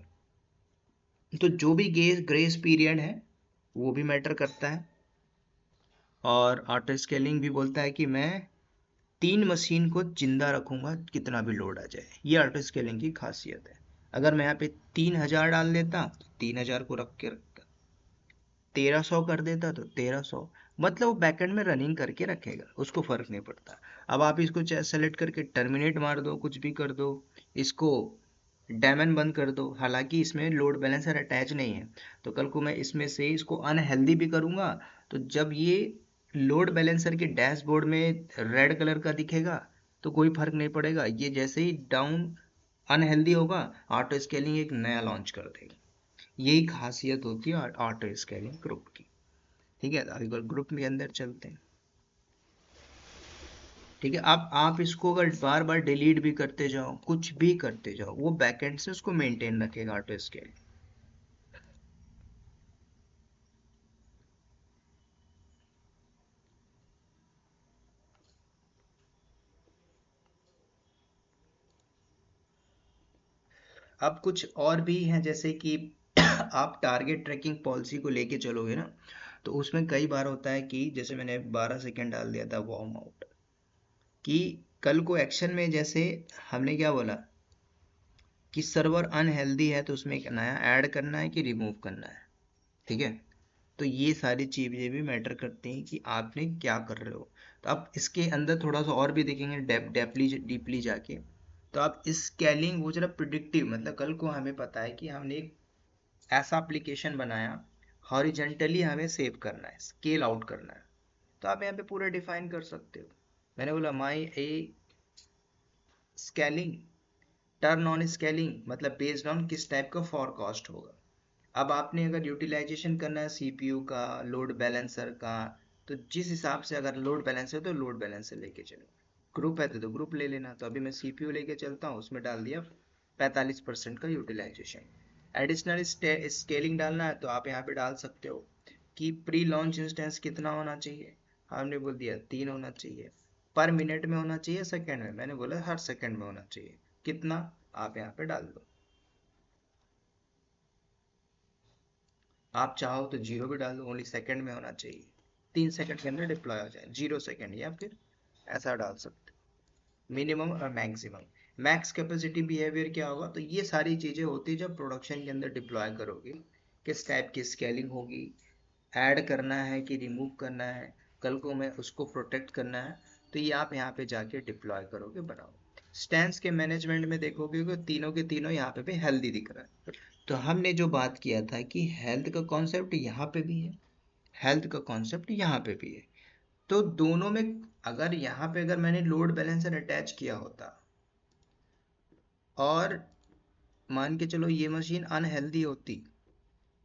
तो जो भी ग्रेस पीरियड है वो भी मैटर करता है। और ऑटो स्केलिंग भी बोलता है कि मैं 3 मशीन को जिंदा रखूंगा कितना भी लोड आ जाए। ये ऑटो स्केलिंग की खासियत है। अगर मैं यहाँ पे 3000 डाल देता तो 3000 को रख के रखता, 1300 कर देता तो 1300, मतलब वो बैकएंड में रनिंग करके रखेगा, उसको फर्क नहीं पड़ता। अब आप इसको चाहे सेलेक्ट करके टर्मिनेट मार दो, कुछ भी कर दो, इसको डैमन बंद कर दो, हालांकि इसमें लोड बैलेंसर अटैच नहीं है। तो कल को मैं इसमें से इसको अनहेल्दी भी करूंगा, तो जब ये लोड बैलेंसर के डैशबोर्ड में रेड कलर का दिखेगा तो कोई फर्क नहीं पड़ेगा। ये जैसे ही डाउन अनहेल्दी होगा, ऑटो स्केलिंग एक नया लॉन्च कर देगा। यही खासियत होती है ऑटो स्केलिंग ग्रुप की। ठीक है, अगर ग्रुप के अंदर चलते हैं, ठीक है। अब आप इसको अगर बार बार डिलीट भी करते जाओ, कुछ भी करते जाओ, वो बैकएंड से उसको मेंटेन रखेगा ऑटो स्केलिंग। अब कुछ और भी हैं, जैसे कि आप टारगेट ट्रैकिंग पॉलिसी को लेके चलोगे ना, तो उसमें कई बार होता है कि जैसे मैंने 12 सेकंड डाल दिया था वार्म आउट, कि कल को एक्शन में जैसे हमने क्या बोला कि सर्वर अनहेल्दी है तो उसमें एक नया ऐड करना है कि रिमूव करना है। ठीक है, तो ये सारी चीज़ें भी मैटर करती हैं कि आपने क्या कर रहे हो। तो आप इसके अंदर थोड़ा सा और भी देखेंगे डेपली डीपली जाके, तो आप इस स्केलिंग वो जरा प्रिडिक्टिव, मतलब कल को हमें पता है कि हमने एक ऐसा एप्लीकेशन बनाया, हॉरिजेंटली हमें सेव करना है, स्केल आउट करना है, तो आप यहाँ पे पूरा डिफाइन कर सकते हो। मैंने बोला माई ए स्केलिंग, टर्न ऑन स्केलिंग, मतलब बेस्ड ऑन किस टाइप का फॉरकास्ट होगा। अब आपने अगर यूटिलाइजेशन करना है CPU का, लोड बैलेंसर का, तो जिस हिसाब से अगर लोड बैलेंसर तो लोड बैलेंसर लेके चलो, ग्रुप है तो ग्रुप ले लेना। तो अभी मैं CPU लेके चलता हूँ, उसमें डाल दिया 45% का यूटिलाइजेशन। एडिशनल स्केलिंग डालना है तो आप यहाँ पे डाल सकते हो कि प्री लॉन्च इंस्टेंस कितना होना चाहिए। हमने बोल दिया 3 होना चाहिए। पर मिनट में होना चाहिए, सेकंड में, मैंने बोला हर सेकंड में होना चाहिए। कितना, आप यहाँ पे डाल दो। आप चाहो तो 0 भी डाल दो, ओनली सेकंड में होना चाहिए, 3 सेकंड के अंदर डिप्लॉय हो जाए, 0 सेकंड, या फिर ऐसा डाल सकते हो। मिनिमम और मैक्सिमम, मैक्स कैपेसिटी बिहेवियर क्या होगा, तो ये सारी चीजें होती है जब प्रोडक्शन के अंदर डिप्लॉय करोगे, किस टाइप की स्केलिंग होगी, ऐड करना है कि रिमूव करना है, कल को मैं उसको प्रोटेक्ट करना है, तो ये आप यहाँ पे जाके डिप्लॉय करोगे, बनाओ। स्टैंस के मैनेजमेंट में देखोगे कि तीनों के तीनों यहाँ पे भी हेल्दी दिख रहा है। तो हमने जो बात किया था कि हेल्थ का कॉन्सेप्ट यहाँ पे भी है, हेल्थ का कॉन्सेप्ट यहाँ पे भी है, तो दोनों में अगर यहाँ पे अगर मैंने लोड बैलेंसर अटैच किया होता और मान के चलो ये मशीन अनहेल्दी होती,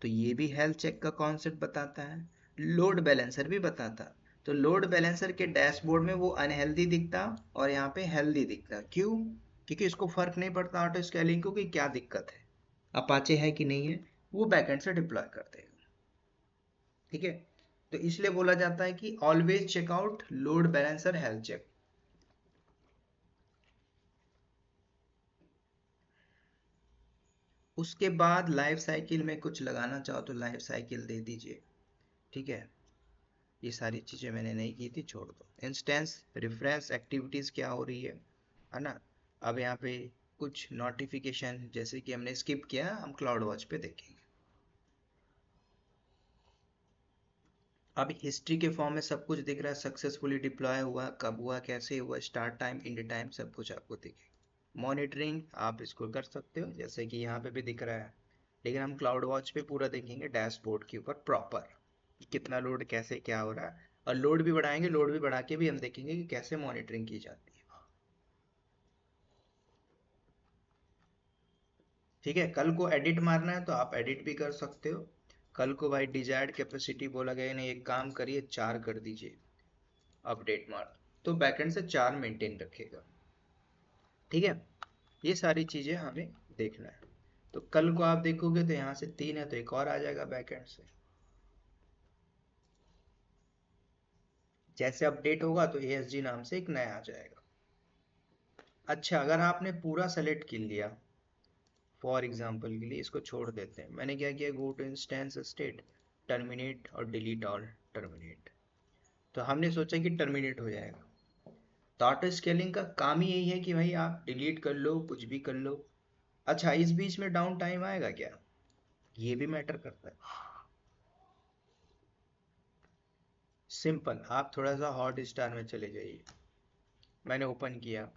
तो ये भी हेल्थ चेक का कॉन्सेप्ट बताता है, लोड बैलेंसर भी बताता। तो लोड बैलेंसर के डैशबोर्ड में वो अनहेल्दी दिखता और यहाँ पे हेल्दी दिखता, क्यों? क्योंकि इसको फर्क नहीं पड़ता ऑटो स्केलिंग को कि क्या दिक्कत है, अपाचे है कि नहीं है, वो बैकएंड से डिप्लॉय कर देगा। ठीक है, तो इसलिए बोला जाता है कि always check out load balancer health check. उसके बाद लाइफ साइकिल में कुछ लगाना चाहो तो लाइफ साइकिल दे दीजिए। ठीक है, ये सारी चीजें मैंने नहीं की थी, छोड़ दो। इंस्टेंस रेफरेंस एक्टिविटीज क्या हो रही है ना। अब यहाँ पे कुछ नोटिफिकेशन जैसे कि हमने स्किप किया, हम क्लाउड वॉच पे देखेंगे। अब हिस्ट्री के फॉर्म में सब कुछ दिख रहा है, सक्सेसफुली डिप्लॉय हुआ, कब हुआ, कैसे हुआ, स्टार्ट टाइम, एंड टाइम, सब कुछ आपको दिखेगा। मॉनिटरिंग आप इसको कर सकते हो, जैसे कि यहाँ पे भी दिख रहा है, लेकिन हम क्लाउड वॉच पे पूरा देखेंगे डैशबोर्ड के ऊपर प्रॉपर कितना लोड कैसे क्या हो रहा है, और लोड भी बढ़ाएंगे, लोड भी बढ़ा के भी हम देखेंगे कि कैसे मॉनिटरिंग की जाती है। ठीक है, कल को एडिट मारना है तो आप एडिट भी कर सकते हो। कल को भाई डिजायर्ड कैपेसिटी बोला गया नहीं, एक काम करिए 4 कर दीजिए अपडेट मार, तो बैकएंड से 4 मेंटेन रखेगा। ठीक है, ये सारी चीजें हमें देखना है। तो कल को आप देखोगे तो यहाँ से 3 है तो एक और आ जाएगा बैकएंड से। जैसे अपडेट होगा तो ASG नाम से एक नया आ जाएगा। अच्छा, अगर आपने पूरा सेलेक्ट कर लिया, फॉर एग्जांपल के लिए इसको छोड़ देते हैं, मैंने क्या किया, go to instance state, terminate और डिलीट ऑल टर्मिनेट, तो हमने सोचा कि टर्मिनेट हो जाएगा। तो ऑटो स्केलिंग का काम ही यही है कि भाई आप डिलीट कर लो, कुछ भी कर लो। अच्छा, इस बीच में डाउन टाइम आएगा क्या, ये भी मैटर करता है। सिंपल, आप थोड़ा सा हॉट स्टार में चले जाइए, मैंने ओपन किया,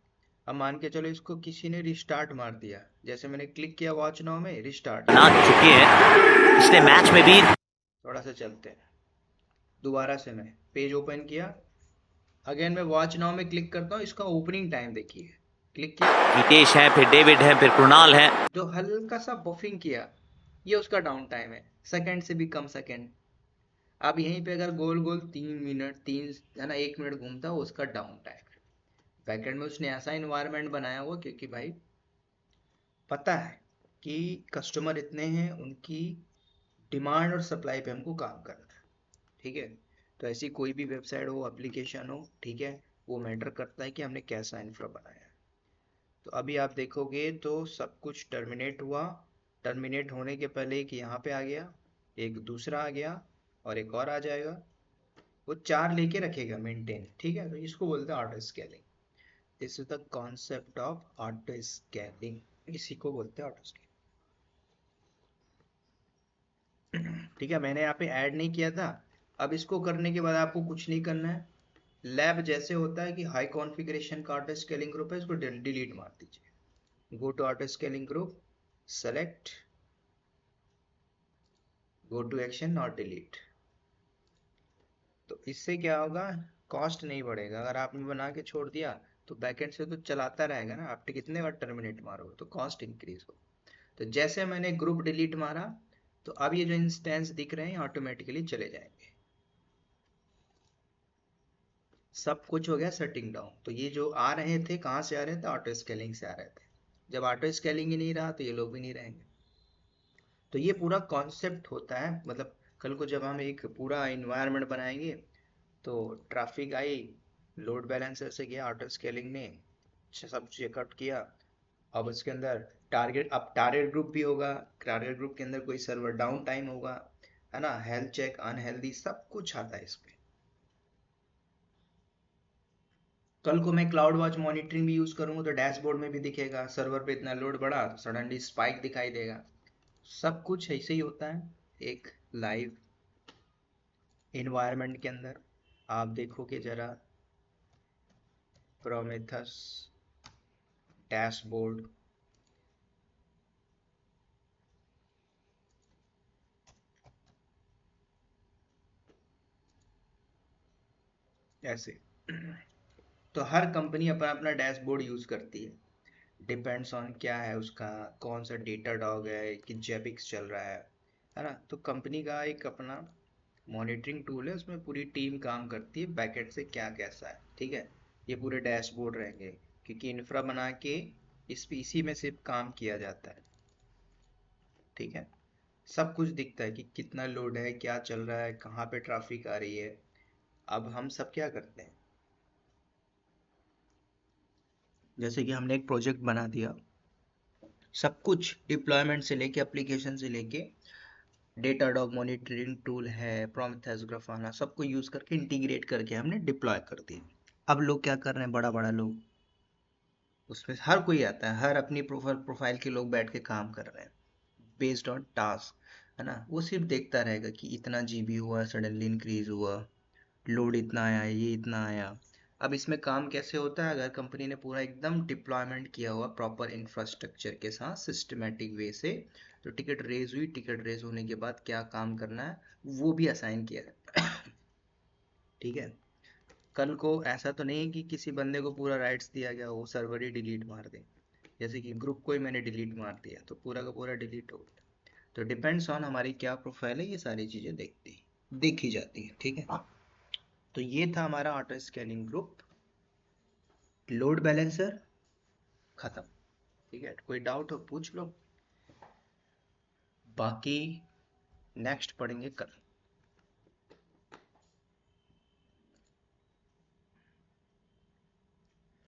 अब मान के चलो इसको किसी ने रिस्टार्ट मार दिया, जैसे मैंने क्लिक किया वॉच नाउ में रिस्टार्ट ना चुके हैं पिछले मैच में भी। थोड़ा सा चलते हैं, दोबारा से मैं पेज ओपन किया, अगेन मैं वॉच नाउ में क्लिक करता हूँ, इसका ओपनिंग टाइम देखिए, क्लिक किया, रितेश है, फिर डेविड है, फिर कृणाल है। जो हल्का सा बफिंग किया ये उसका डाउन टाइम है, सेकंड से भी कम सेकंड। अब यहीं पे अगर गोल गोल 3 मिनट 3 है ना 1 मिनट घूमता हो, उसका डाउन टाइम। बैकएंड में उसने ऐसा इन्वायरमेंट बनाया हुआ क्योंकि भाई पता है कि कस्टमर इतने हैं, उनकी डिमांड और सप्लाई पे हमको काम करना है। ठीक है, तो ऐसी कोई भी वेबसाइट हो, एप्लीकेशन हो, ठीक है, वो मैटर करता है कि हमने कैसा इंफ्रा बनाया है। तो अभी आप देखोगे तो सब कुछ टर्मिनेट हुआ, टर्मिनेट होने के पहले एक यहाँ पे आ गया, एक दूसरा आ गया, और एक और आ जाएगा, वो 4 लेके रखेगा मेंटेन। ठीक है, तो इसको बोलते हैं auto scaling. This is the concept of auto scaling, इसी को बोलते हैं ऑटो स्केलिंग। ठीक है, मैंने यहाँ पे ऐड नहीं किया था। अब इसको करने के बाद आपको कुछ नहीं करना है, लैब जैसे होता है कि हाई कॉन्फ़िगरेशन का ऑटो स्केलिंग ग्रुप है, इसको डिलीट मार दीजिए। Go to auto scaling group, select, go to action और डिलीट। तो इससे क्या होगा, कॉस्ट नहीं बढ़ेगा। अगर आपने बना के छोड़ दिया तो बैकएंड से तो चलाता रहेगा ना, आप कितने बार टर्मिनेट मारो तो कॉस्ट इंक्रीज हो। तो जैसे मैंने ग्रुप डिलीट मारा तो अब ये जो इंस्टेंस दिख रहे हैं ऑटोमेटिकली चले जाएंगे, सब कुछ हो गया सेटिंग डाउन। तो ये जो आ रहे थे कहाँ से आ रहे थे, ऑटो स्केलिंग से आ रहे थे। जब ऑटो स्केलिंग ही नहीं रहा तो ये लोग भी नहीं रहेंगे। तो ये पूरा कॉन्सेप्ट होता है, मतलब कल को जब हम एक पूरा इन्वायरमेंट बनाएंगे तो ट्रैफिक आई, लोड बैलेंसर से गया, ऑटो स्केलिंग ने सब चेकआउट किया, अब उसके अंदर टारगेट, अब टारगेट ग्रुप भी होगा, टारगेट ग्रुप के अंदर कोई सर्वर डाउन टाइम होगा, है ना, हेल्थ चेक, अनहेल्दी, सब कुछ आता है इसमें। कल को मैं क्लाउड वॉच मॉनिटरिंग भी यूज करूंगा तो डैशबोर्ड में भी दिखेगा, सर्वर पे इतना लोड बढ़ा तो सडनली स्पाइक दिखाई देगा। सब कुछ ऐसे ही होता है एक लाइव इन्वायरमेंट के अंदर। आप देखोगे जरा प्रोमेथस डैशबोर्ड, ऐसे तो हर कंपनी अपना अपना डैशबोर्ड यूज करती है, डिपेंड्स ऑन क्या है उसका, कौन सा डेटा डॉग है कि जेबिक्स चल रहा है ना। तो कंपनी का एक अपना मॉनिटरिंग टूल है, उसमें पूरी टीम काम करती है बैकएंड से क्या कैसा है। ठीक है, ये पूरे डैशबोर्ड रहेंगे क्योंकि इंफ्रा बना के इसी में सिर्फ काम किया जाता है। ठीक है, सब कुछ दिखता है कि कितना लोड है, क्या चल रहा है, कहाँ पे ट्रैफिक आ रही है। अब हम सब क्या करते हैं, जैसे कि हमने एक प्रोजेक्ट बना दिया, सब कुछ डिप्लॉयमेंट से लेके एप्लीकेशन से लेके डेटाडॉग मॉनिटरिंग टूल है, प्रोमेथेस, ग्राफाना, सबको यूज करके इंटीग्रेट करके हमने डिप्लॉय कर दिया। अब लोग क्या कर रहे हैं, बड़ा बड़ा लोग, उसमें हर कोई आता है, हर अपनी प्रोफाइल के लोग बैठ के काम कर रहे हैं बेस्ड ऑन टास्क, है ना। वो सिर्फ देखता रहेगा कि इतना जीबी हुआ, सडनली इंक्रीज हुआ, लोड इतना आया, ये इतना आया। अब इसमें काम कैसे होता है, अगर कंपनी ने पूरा एकदम डिप्लॉयमेंट किया हुआ प्रॉपर इंफ्रास्ट्रक्चर के साथ सिस्टमेटिक वे से, तो टिकट रेज हुई, टिकट रेज होने के बाद क्या काम करना है वो भी असाइन किया है। ठीक है, कल को ऐसा तो नहीं है कि किसी बंदे को पूरा राइट्स दिया गया वो सर्वर ही डिलीट मार दे, जैसे कि ग्रुप को ही मैंने डिलीट मार दिया तो पूरा का पूरा डिलीट हो गया। तो डिपेंड्स ऑन हमारी क्या प्रोफाइल है, ये सारी चीज़ें देखी जाती है। ठीक है, तो ये था हमारा auto scanning group. Load balancer खत्म। ठीक है, कोई डाउट हो पूछ लो, बाकी नेक्स्ट पढ़ेंगे कल।